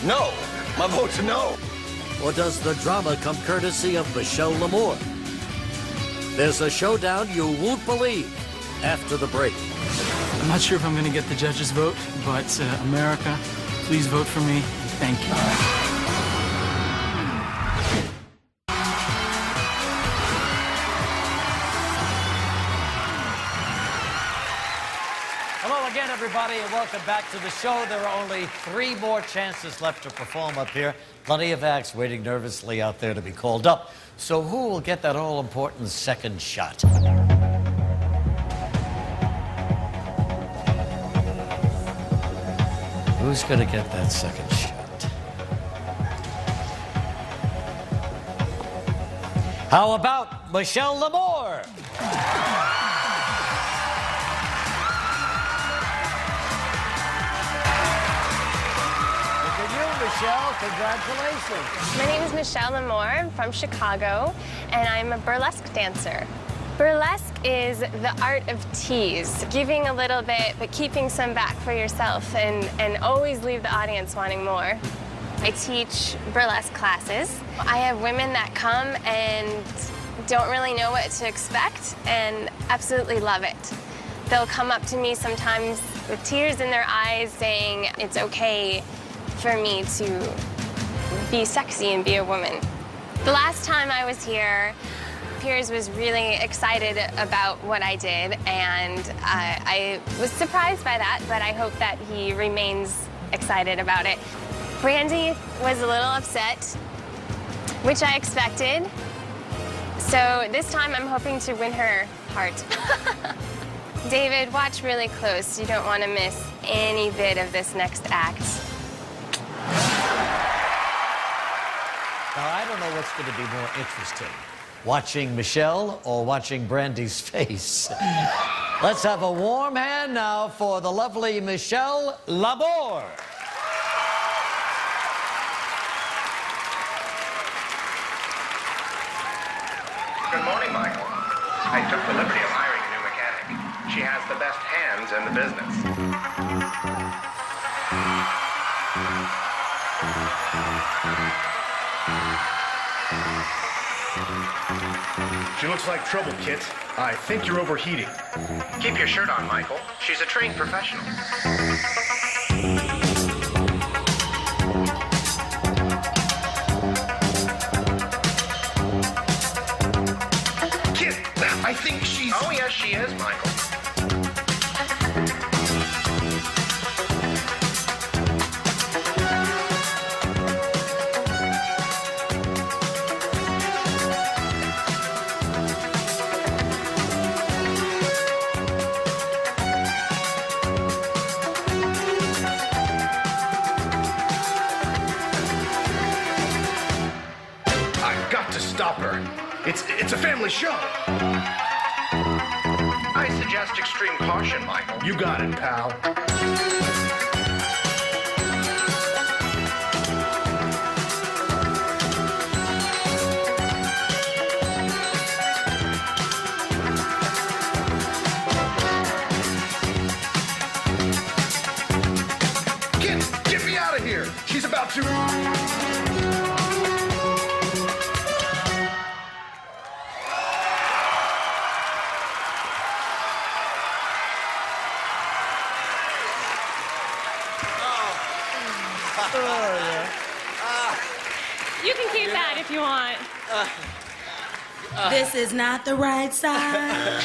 S5: No. My vote's no.
S1: Or does the drama come courtesy of Michelle Lamore? There's a showdown you won't believe after the break.
S3: I'm not sure if I'm going to get the judges' vote, but America, please vote for me. Thank you.
S2: Hello again, everybody, and welcome back to the show. There are only 3 more chances left to perform up here. Plenty of acts waiting nervously out there to be called up. So who will get that all-important second shot? Who's going to get that second shot? How about Michelle Lamore? Michelle. Congratulations.
S9: My name is Michelle Lamore. I'm from Chicago, and I'm a burlesque dancer. Burlesque is the art of tease, giving a little bit, but keeping some back for yourself, and always leave the audience wanting more. I teach burlesque classes. I have women that come and don't really know what to expect and absolutely love it. They'll come up to me sometimes with tears in their eyes saying it's okay for me to be sexy and be a woman. The last time I was here, Piers was really excited about what I did, and I was surprised by that, but I hope that he remains excited about it. Brandy was a little upset, which I expected. So this time I'm hoping to win her heart. David, watch really close. You don't want to miss any bit of this next act.
S2: Now, I don't know what's going to be more interesting, watching Michelle or watching Brandy's face. Let's have a warm hand now for the lovely Michelle Lamore.
S15: Good morning, Michael. I took the liberty of hiring a new mechanic. She has the best hands in the business.
S16: She looks like trouble, Kit. I think you're overheating.
S15: Keep your shirt on, Michael. She's a trained professional.
S16: Kit, I think she's...
S15: Oh, yes, she is, Michael.
S16: I've got to stop her. It's a family show.
S15: I suggest extreme caution, Michael.
S16: You got it, pal. Kit, get me out of here. She's about to...
S17: You can keep that if you want.
S11: This is not the right side.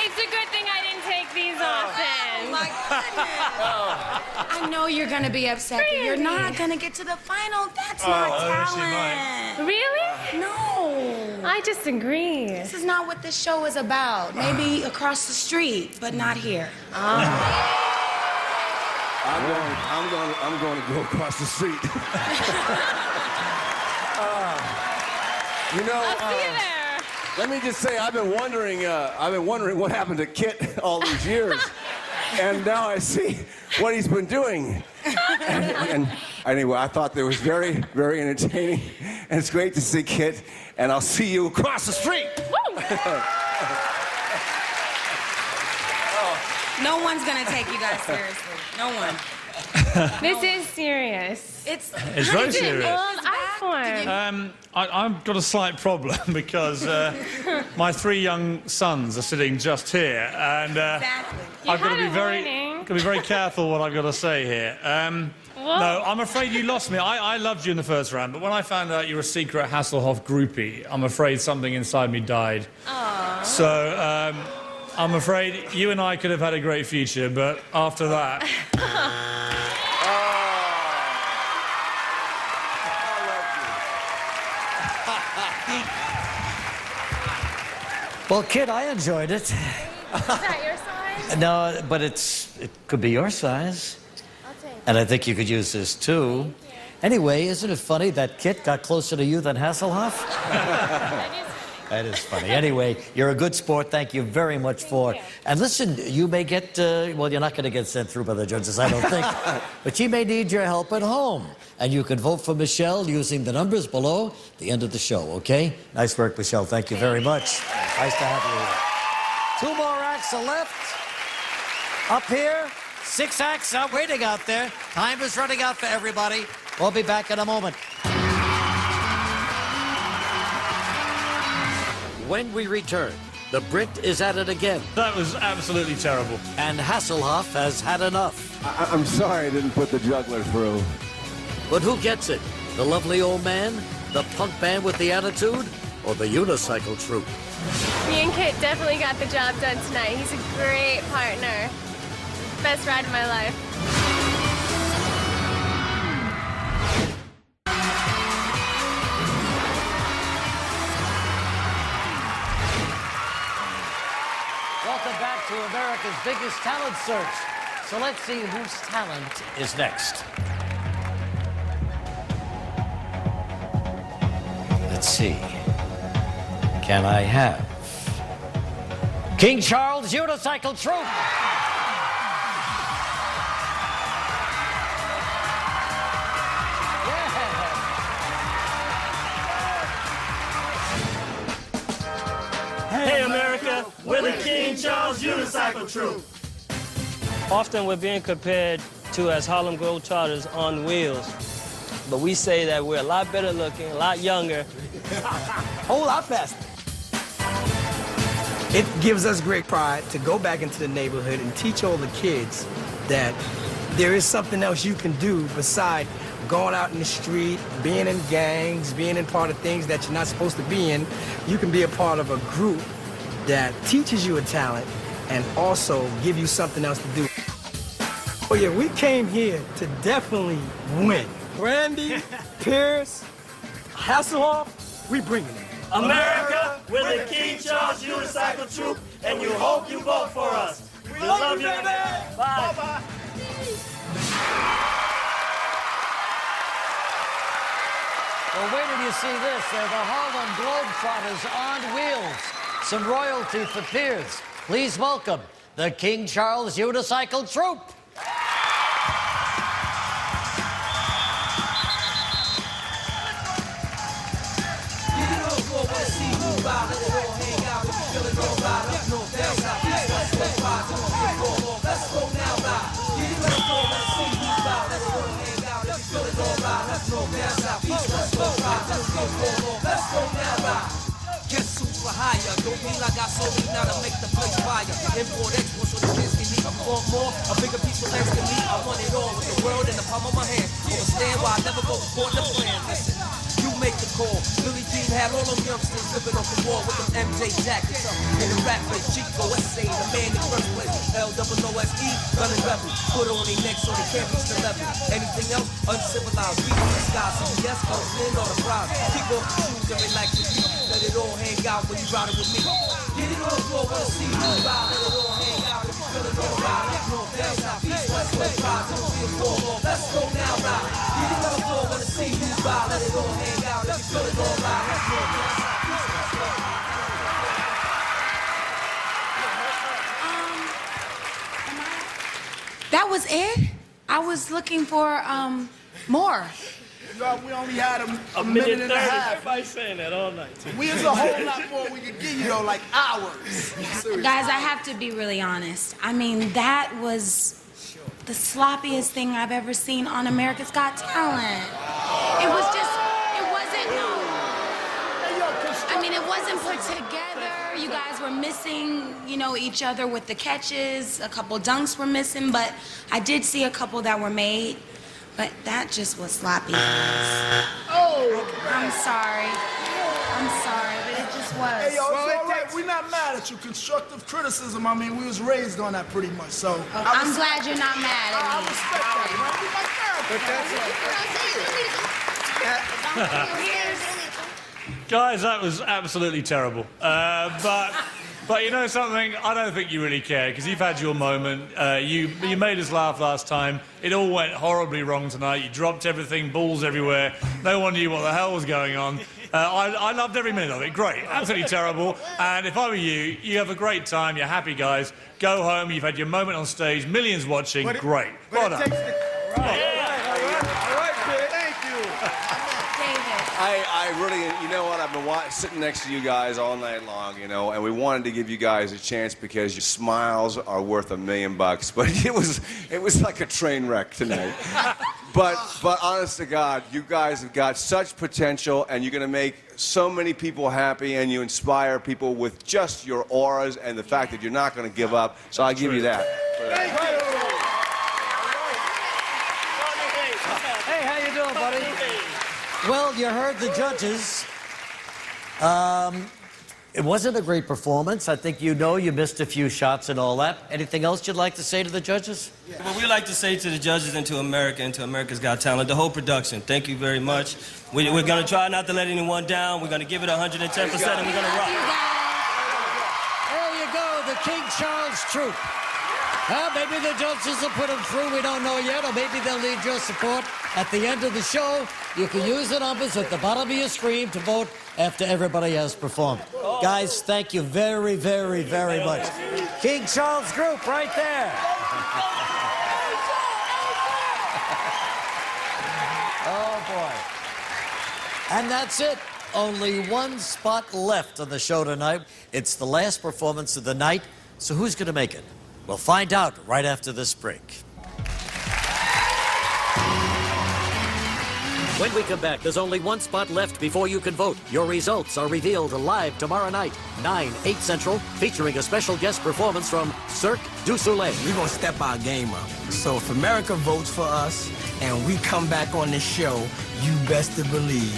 S17: It's a good thing I didn't take these off then.
S11: Oh, my goodness. I know you're going to be upset that you're not going to get to the final. That's not talent.
S17: Really?
S11: No.
S17: I disagree.
S11: This is not what this show is about. Maybe across the street, but not here.
S5: I'm going to go across the street.
S17: I'll see you there.
S5: Let me just say, I've been wondering what happened to Kit all these years, and now I see what he's been doing. And anyway, I thought that was very, very entertaining, and it's great to see Kit. And I'll see you across the street.
S11: No one's going to take you guys seriously. No one.
S17: This is serious.
S11: It's
S4: very serious.
S17: I've
S4: got a slight problem because my 3 young sons are sitting just here, and I've got to be very careful what I've got to say here. No, I'm afraid you lost me. I loved you in the first round, but when I found out you were a secret Hasselhoff groupie, I'm afraid something inside me died.
S17: Aww.
S4: So I'm afraid you and I could have had a great future, but after that...
S2: Well, kid, I enjoyed it.
S17: Is that your size?
S2: No, but it could be your size.
S17: I'll take it.
S2: And I think you could use this too. Anyway, isn't it funny that Kit got closer to you than Hasselhoff? That is funny. Anyway, you're a good sport. Thank you very much for... And listen, you may get... well, you're not going to get sent through by the judges, I don't think. But she may need your help at home. And you can vote for Michelle using the numbers below at the end of the show, okay? Nice work, Michelle. Thank you very much. Nice to have you here. 2 more acts are left. Up here, 6 acts are waiting out there. Time is running out for everybody. We'll be back in a moment. When we return, the Brit is at it again.
S4: That was absolutely terrible.
S2: And Hasselhoff has had enough.
S8: I'm sorry I didn't put the juggler through.
S2: But who gets it? The lovely old man? The punk band with the attitude? Or the unicycle troupe?
S9: Me and Kit definitely got the job done tonight. He's a great partner. Best ride of my life.
S2: Welcome back to America's Biggest Talent Search. So let's see whose talent is next. Let's see. Can I have King Charles Unicycle Troupe?
S7: Hey America, we're the King Charles Unicycle Troupe.
S13: Often we're being compared to as Harlem Globetrotters on wheels. But we say that we're a lot better looking, a lot younger.
S10: Whole lot faster. It gives us great pride to go back into the neighborhood and teach all the kids that there is something else you can do beside going out in the street, being in gangs, being in part of things that you're not supposed to be in. You can be a part of a group that teaches you a talent and also give you something else to do. Oh yeah, we came here to definitely win. Brandy, Pierce, Hasselhoff, we bringing it.
S7: America, we're the King Charles Unicycle Troupe, and you hope you vote for us. We love you, baby. Bye. Bye-bye.
S2: Well, wait till you see this. They're the Harlem Globetrotters on wheels. Some royalty for Piers. Please welcome the King Charles Unicycle Troupe.
S14: Guess who's for hire? Don't mean I got so weak now to make the place fire. Import, export, so the kids can eat. I want more, a bigger piece of land than me. I want it all with the world in the palm of my hand. Understand why I never go before the plan. Listen, you make the call. Billy Jean had all them youngsters living off the wall with them MJ jackets up. In the rap place, Chico, S.A., the man in the first place. L-O-O-S-E, gun and rebel. Put on their necks so they can't reach the level. Anything else, uncivilized. Beat in the sky, CBS goes in on the prize. Kick off the shoes and relax your feet. Let it all hang out when you riding with me. Get it on the floor, wanna see you ride. Let it all hang out if you feel it all right. North, down, south, east, west, west, rise. Let's go now, ride. Get it on the floor, wanna see you ride. Let it all hang out if you feel it all right. North, down, south, east, west, west.
S11: That was it? I was looking for more.
S18: We only had a minute and a half.
S13: Everybody's saying that all night.
S18: There's a whole lot more we could give you, though, like hours.
S11: Guys, I have to be really honest. I mean, that was the sloppiest thing I've ever seen on America's Got Talent. It was just, it wasn't, I mean, it wasn't put together. You guys were missing, you know, each other with the catches. A couple dunks were missing, but I did see a couple that were made. But that just was sloppy. I'm sorry. I'm sorry, but it just was.
S18: Hey, yo, it's all right. We're not mad at you. Constructive criticism, I mean, we was raised on that pretty much, so.
S11: I'm glad you're not mad at me.
S18: I respect that, man.
S4: Guys, that was absolutely terrible. But But you know something? I don't think you really care, because you've had your moment. You made us laugh last time. It all went horribly wrong tonight. You dropped everything, balls everywhere. No one knew what the hell was going on. I loved every minute of it. Great. Absolutely terrible. And if I were you, you have a great time. You're happy guys. Go home. You've had your moment on stage. Millions watching. Great. Well done.
S5: I really, you know what, I've been sitting next to you guys all night long, you know, and we wanted to give you guys a chance because your smiles are worth $1 million, but it was like a train wreck tonight. But honest to God, you guys have got such potential, and you're going to make so many people happy, and you inspire people with just your auras and the fact that you're not going to give up, so I give you that.
S2: Thank you. Hey, how you doing, buddy? Well, you heard the judges. It wasn't a great performance. I think you know you missed a few shots and all that. Anything else you'd like to say to the judges?
S6: What we like to say to the judges and to America and to America's Got Talent, the whole production, thank you very much. We're going to try not to let anyone down. We're going to give it 110%, and we're going to rock.
S2: There you go, the King Charles Troupe. Maybe the judges will put them through, we don't know yet, or maybe they'll need your support at the end of the show. You can use the numbers at the bottom of your screen to vote after everybody has performed. Guys, thank you very, very, very much. King Charles Group right there. Oh, boy. And that's it. Only one spot left on the show tonight. It's the last performance of the night, so who's going to make it? We'll find out right after this break. When we come back, there's only one spot left before you can vote. Your results are revealed live tomorrow night, 9, 8 Central, featuring a special guest performance from Cirque du Soleil.
S10: We're going to step our game up. So if America votes for us and we come back on this show, you best to believe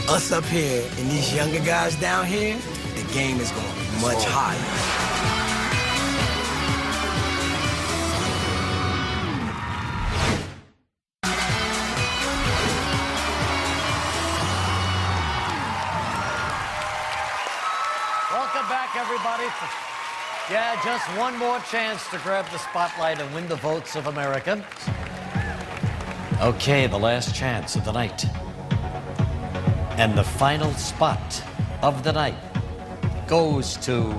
S10: us up here and these younger guys down here, the game is going to be much higher.
S2: Everybody. Yeah, just one more chance to grab the spotlight and win the votes of America. Okay, the last chance of the night. And the final spot of the night goes to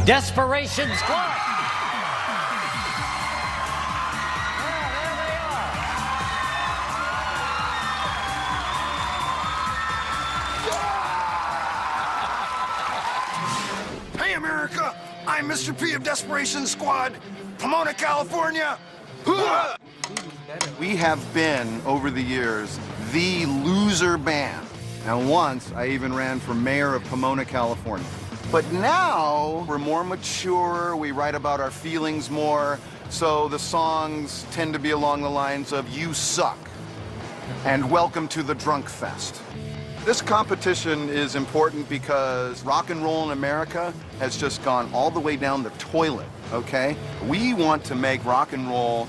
S2: Desperation Squad.
S12: America, I'm Mr. P of Desperation Squad, Pomona, California.
S20: We have been, over the years, the loser band. And once, I even ran for mayor of Pomona, California. But now, we're more mature, we write about our feelings more, so the songs tend to be along the lines of, "You suck," and "Welcome to the Drunk Fest." This competition is important because rock and roll in America has just gone all the way down the toilet, okay? We want to make rock and roll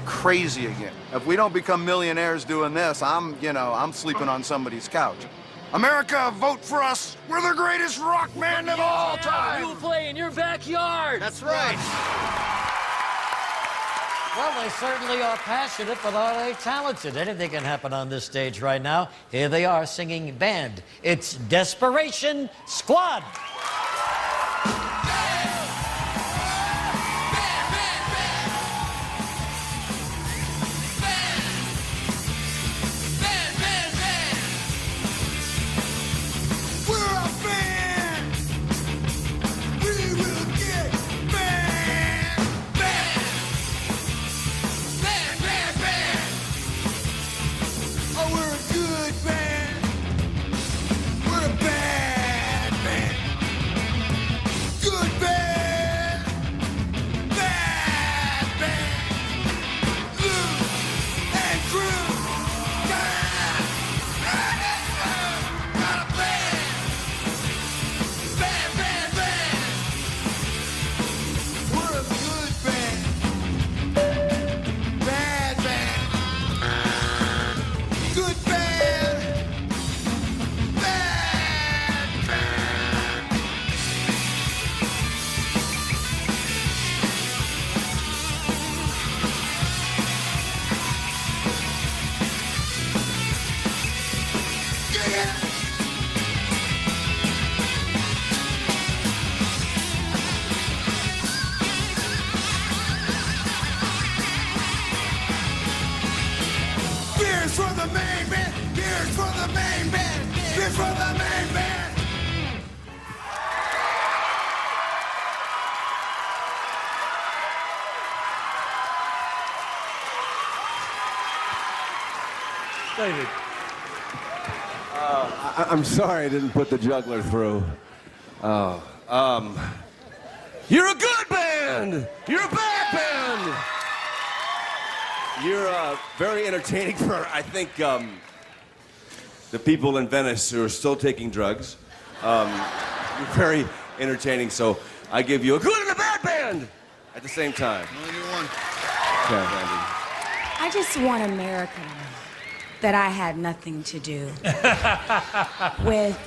S20: crazy again. If we don't become millionaires doing this, I'm sleeping on somebody's couch.
S12: America, vote for us. We're the greatest rock band of all time.
S6: We'll play in your backyard.
S20: That's right.
S2: Well, they certainly are passionate, but are they talented? Anything can happen on this stage right now. Here they are singing band. It's Desperation Squad.
S12: the main man. Here's for the main man. Here's for the main man.
S4: David.
S8: I'm sorry I didn't put the juggler through.
S5: You're a good band! You're a bad band! You're very entertaining for, I think, the people in Venice who are still taking drugs. You're very entertaining, so I give you a good and a bad band at the same time.
S12: Only one.
S5: Okay, Andy.
S11: I just want America to know that I had nothing to do with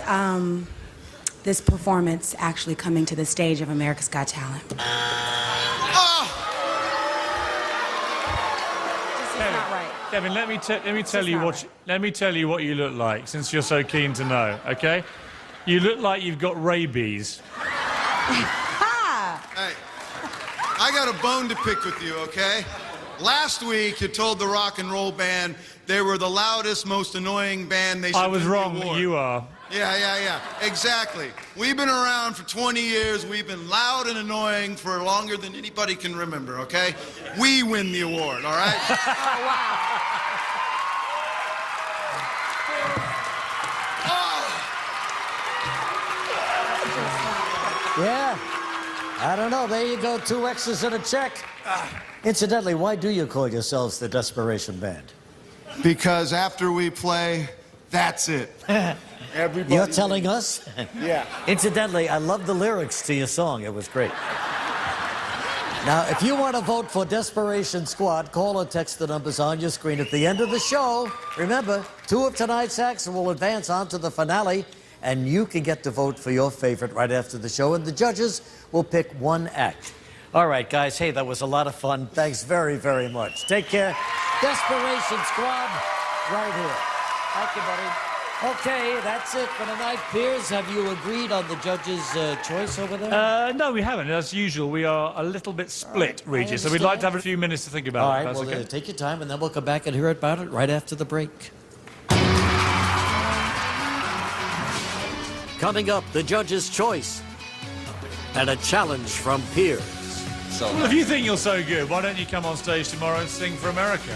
S11: this performance actually coming to the stage of America's Got Talent. This is not right.
S4: Kevin, let me tell you what you look like, since you're so keen to know. Okay, you look like you've got rabies.
S12: Hey, I got a bone to pick with you, okay? Last week, you told the rock and roll band they were the loudest, most annoying band. They should
S4: I was
S12: win the
S4: wrong.
S12: award.
S4: You are.
S12: Yeah. Exactly. We've been around for 20 years. We've been loud and annoying for longer than anybody can remember, okay? We win the award, all right?
S11: Oh, wow.
S2: Yeah. I don't know. There you go. 2 X's and a check. Incidentally, why do you call yourselves the Desperation Band?
S12: Because after we play, that's it. Everybody.
S2: You're telling us?
S12: Yeah.
S2: Incidentally, I love the lyrics to your song. It was great. Now, if you want to vote for Desperation Squad, call or text the numbers on your screen at the end of the show. Remember, 2 of tonight's acts will advance on to the finale, and you can get to vote for your favorite right after the show, and the judges will pick 1 act. All right, guys. Hey, that was a lot of fun. Thanks very, very much. Take care. Desperation Squad, right here. Thank you, buddy. Okay, that's it for tonight. Piers, have you agreed on the judge's choice over there?
S4: No, we haven't. As usual, we are a little bit split, Regis, so we'd like to have a few minutes to think about
S2: All
S4: it.
S2: right,
S4: That's
S2: well,
S4: okay.
S2: take your time, and then we'll come back and hear about it right after the break. Coming up, the judge's choice and a challenge from Piers.
S4: Well, if you think you're so good, why don't you come on stage tomorrow and sing for America?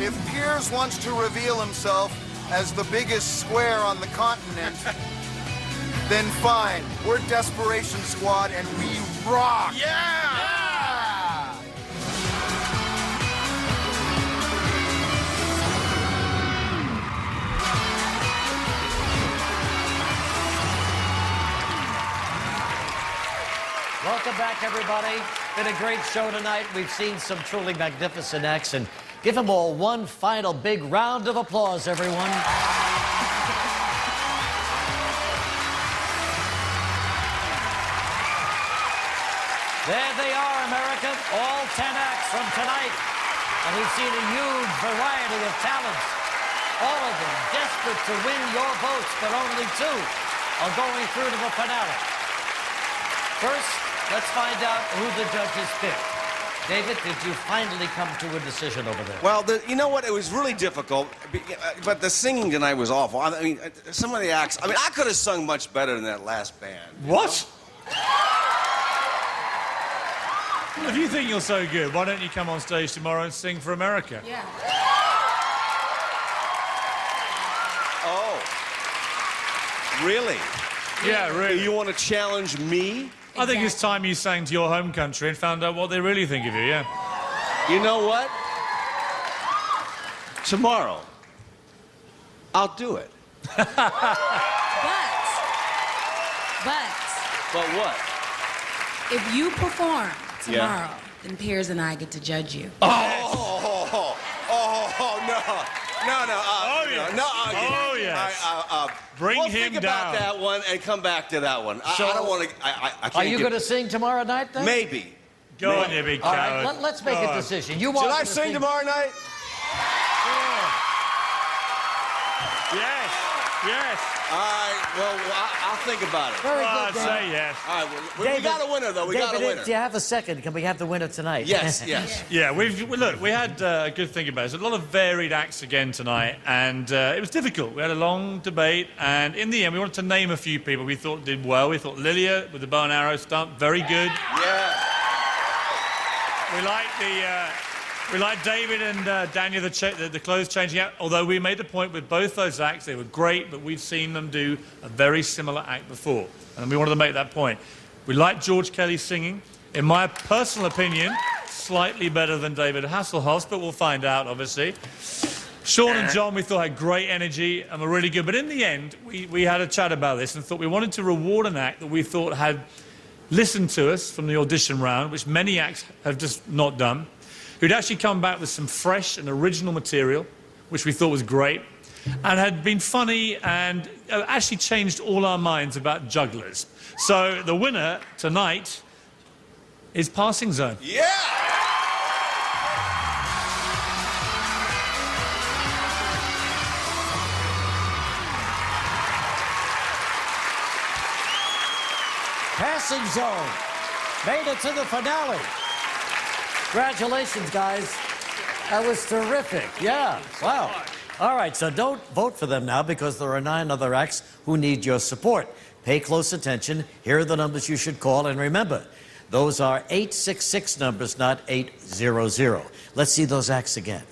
S20: If Piers wants to reveal himself as the biggest square on the continent, then fine. We're Desperation Squad and we rock!
S12: Yeah!
S2: Welcome back, everybody. Been a great show tonight. We've seen some truly magnificent acts, and give them all one final big round of applause, everyone. There they are, America. All 10 acts from tonight. And we've seen a huge variety of talents. All of them desperate to win your votes, but only 2 are going through to the finale. First, let's find out who the judges picked. David, did you finally come to a decision over there?
S5: Well, you know what? It was really difficult, but the singing tonight was awful. I mean, some of the acts, I could have sung much better than that last band.
S4: What? Well, if you think you're so good, why don't you come on stage tomorrow and sing for America?
S11: Yeah.
S5: Oh. Really?
S4: Yeah, really.
S5: You want to challenge me?
S4: I think it's time you sang to your home country and found out what they really think of you, yeah.
S5: You know what? Tomorrow, I'll do it.
S11: But
S5: what?
S11: if you perform tomorrow, then Piers and I get to judge you.
S5: No.
S4: Bring
S5: we'll
S4: him
S5: think
S4: down.
S5: about that one and come back to that one. I don't want to. I can't.
S2: Are you going to sing tomorrow night, then?
S5: Maybe.
S4: Go on, you big
S2: All
S4: coward.
S2: right, let's make a decision. You
S5: Should
S2: want
S5: I
S2: to
S5: sing tomorrow night?
S4: Yes. Yes.
S5: All right, well, I'll think about it.
S2: Very
S4: Well,
S2: good,
S4: I'd say yes.
S5: All right, well, we got a winner, though. We got a winner.
S2: Do you have a second? Can we have the winner tonight?
S5: Yes, yes.
S4: Yeah, look, we had a good think about it. There's a lot of varied acts again tonight, and it was difficult. We had a long debate, and in the end, we wanted to name a few people we thought did well. We thought Lilia with the bow and arrow stunt, very good.
S5: Yeah.
S4: We like David and Daniel, the clothes changing out. Although we made the point with both those acts, they were great, but we've seen them do a very similar act before, and we wanted to make that point. We like George Kelly singing. In my personal opinion, slightly better than David Hasselhoff's, but we'll find out, obviously. Sean and John, we thought had great energy and were really good. But in the end, we had a chat about this and thought we wanted to reward an act that we thought had listened to us from the audition round, which many acts have just not done, who'd actually come back with some fresh and original material, which we thought was great, and had been funny and actually changed all our minds about jugglers. So the winner tonight is Passing Zone.
S5: Yeah!
S2: Passing Zone made it to the finale. Congratulations, guys. That was terrific. Yeah, wow. All right, so don't vote for them now because there are 9 other acts who need your support. Pay close attention. Here are the numbers you should call. And remember, those are 866 numbers, not 800. Let's see those acts again.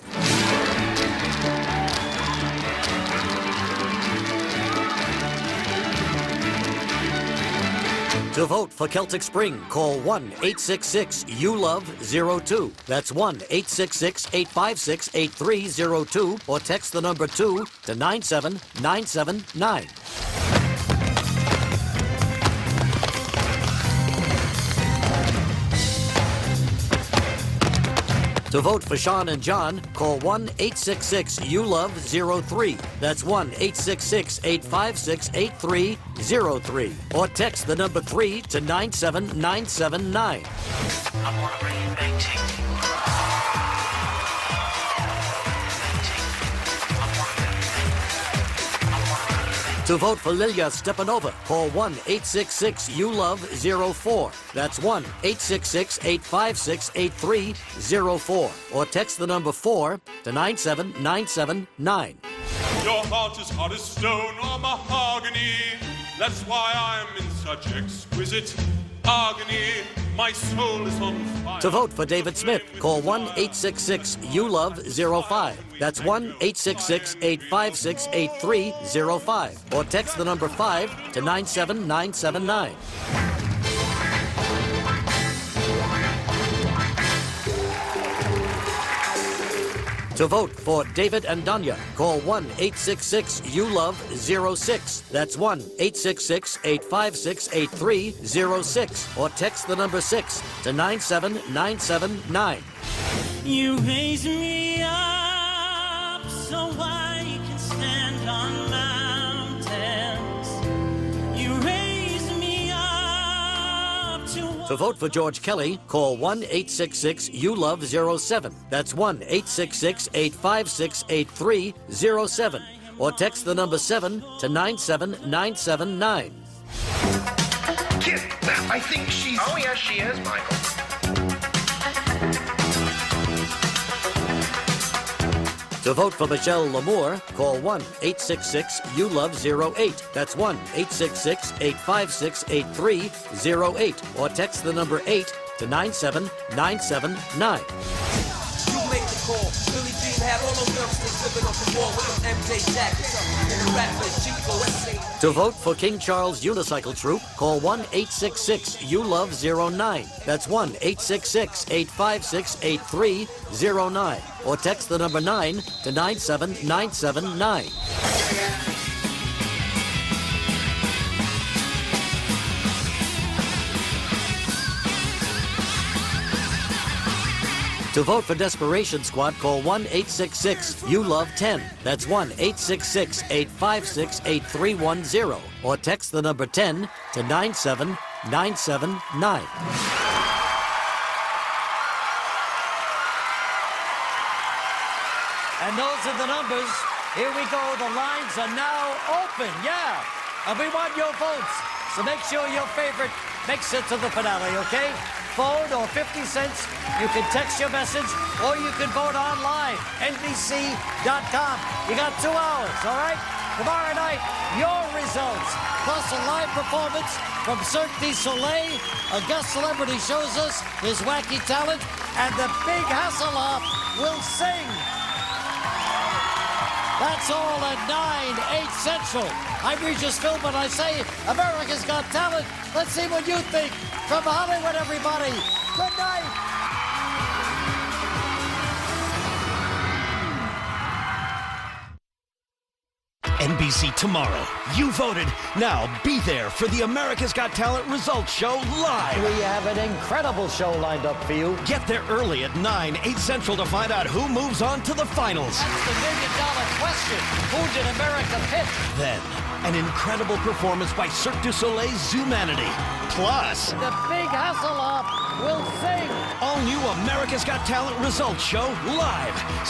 S2: To vote for Celtic Spring, call 1-866-YOU-LOVE-02. That's 1-866-856-8302 or text the number 2 to 97979. To vote for Sean and John, call 1-866-YOU-LOVE-03. That's 1-866-856-8303. Or text the number 3 to 97979. To vote for Lilia Stepanova, call 1-866-YOU-LOVE-04. That's 1-866-856-8304. Or text the number 4 to 97979.
S19: Your heart is hard as stone or mahogany. That's why I'm in such exquisite agony. My soul is on fire.
S2: To vote for David Smith, call 1-866-YOU-LOVE-05. That's 1-866-856-8305. Or text the number 5 to 97979. To vote for David and Danya, call 1-866-YOU-LOVE-06. That's 1-866-856-8306. Or text the number 6 to 97979.
S7: You raise me up so I can stand on mountains. You raise me up
S2: To vote for George Kelly, call 1-866-YOU-LOVE-07. That's 1-866-856-8307. Or text the number 7 to 97979.
S15: Kid, I think she's... Oh, yes, she is, Michael.
S2: To vote for Michelle Lamour, call 1-866-YOU-LOVE-08. That's 1-866-856-8308. Or text the number 8 to 97979.
S14: You make the call. Billy Jean had all those youngsters living off the wall with them MJ jackets up and the rappers Chico S.A.
S2: To vote for King Charles Unicycle Troupe, call 1-866-YOU-LOVE-09. That's 1-866-856-8309. Or text the number 9 to 97979. To vote for Desperation Squad, call 1-866-YOU-LOVE-10. That's 1-866-856-8310. Or text the number 10 to 97979. And those are the numbers Here we go. The lines are now open. Yeah. And we want your votes. So make sure your favorite makes it to the finale, okay? Phone or 50 cents. You can text your message or you can vote online. NBC.com. You got 2 hours, all right? Tomorrow night, your results. Plus a live performance from Cirque du Soleil. A guest celebrity shows us his wacky talent. And the Big Hasselhoff will sing. That's all at 9, 8 Central. I'm Regis Philbin. I say America's Got Talent. Let's see what you think. From Hollywood, everybody. Good night.
S21: NBC tomorrow. You voted. Now be there for the America's Got Talent results show live.
S2: We have an incredible show lined up for you.
S21: Get there early at 9, 8 Central to find out who moves on to the finals.
S2: That's the million-dollar question. Who did America pick?
S21: Then, an incredible performance by Cirque du Soleil's Zoomanity. Plus,
S2: the Big Hasselhoff will sing.
S21: All new America's Got Talent results show live.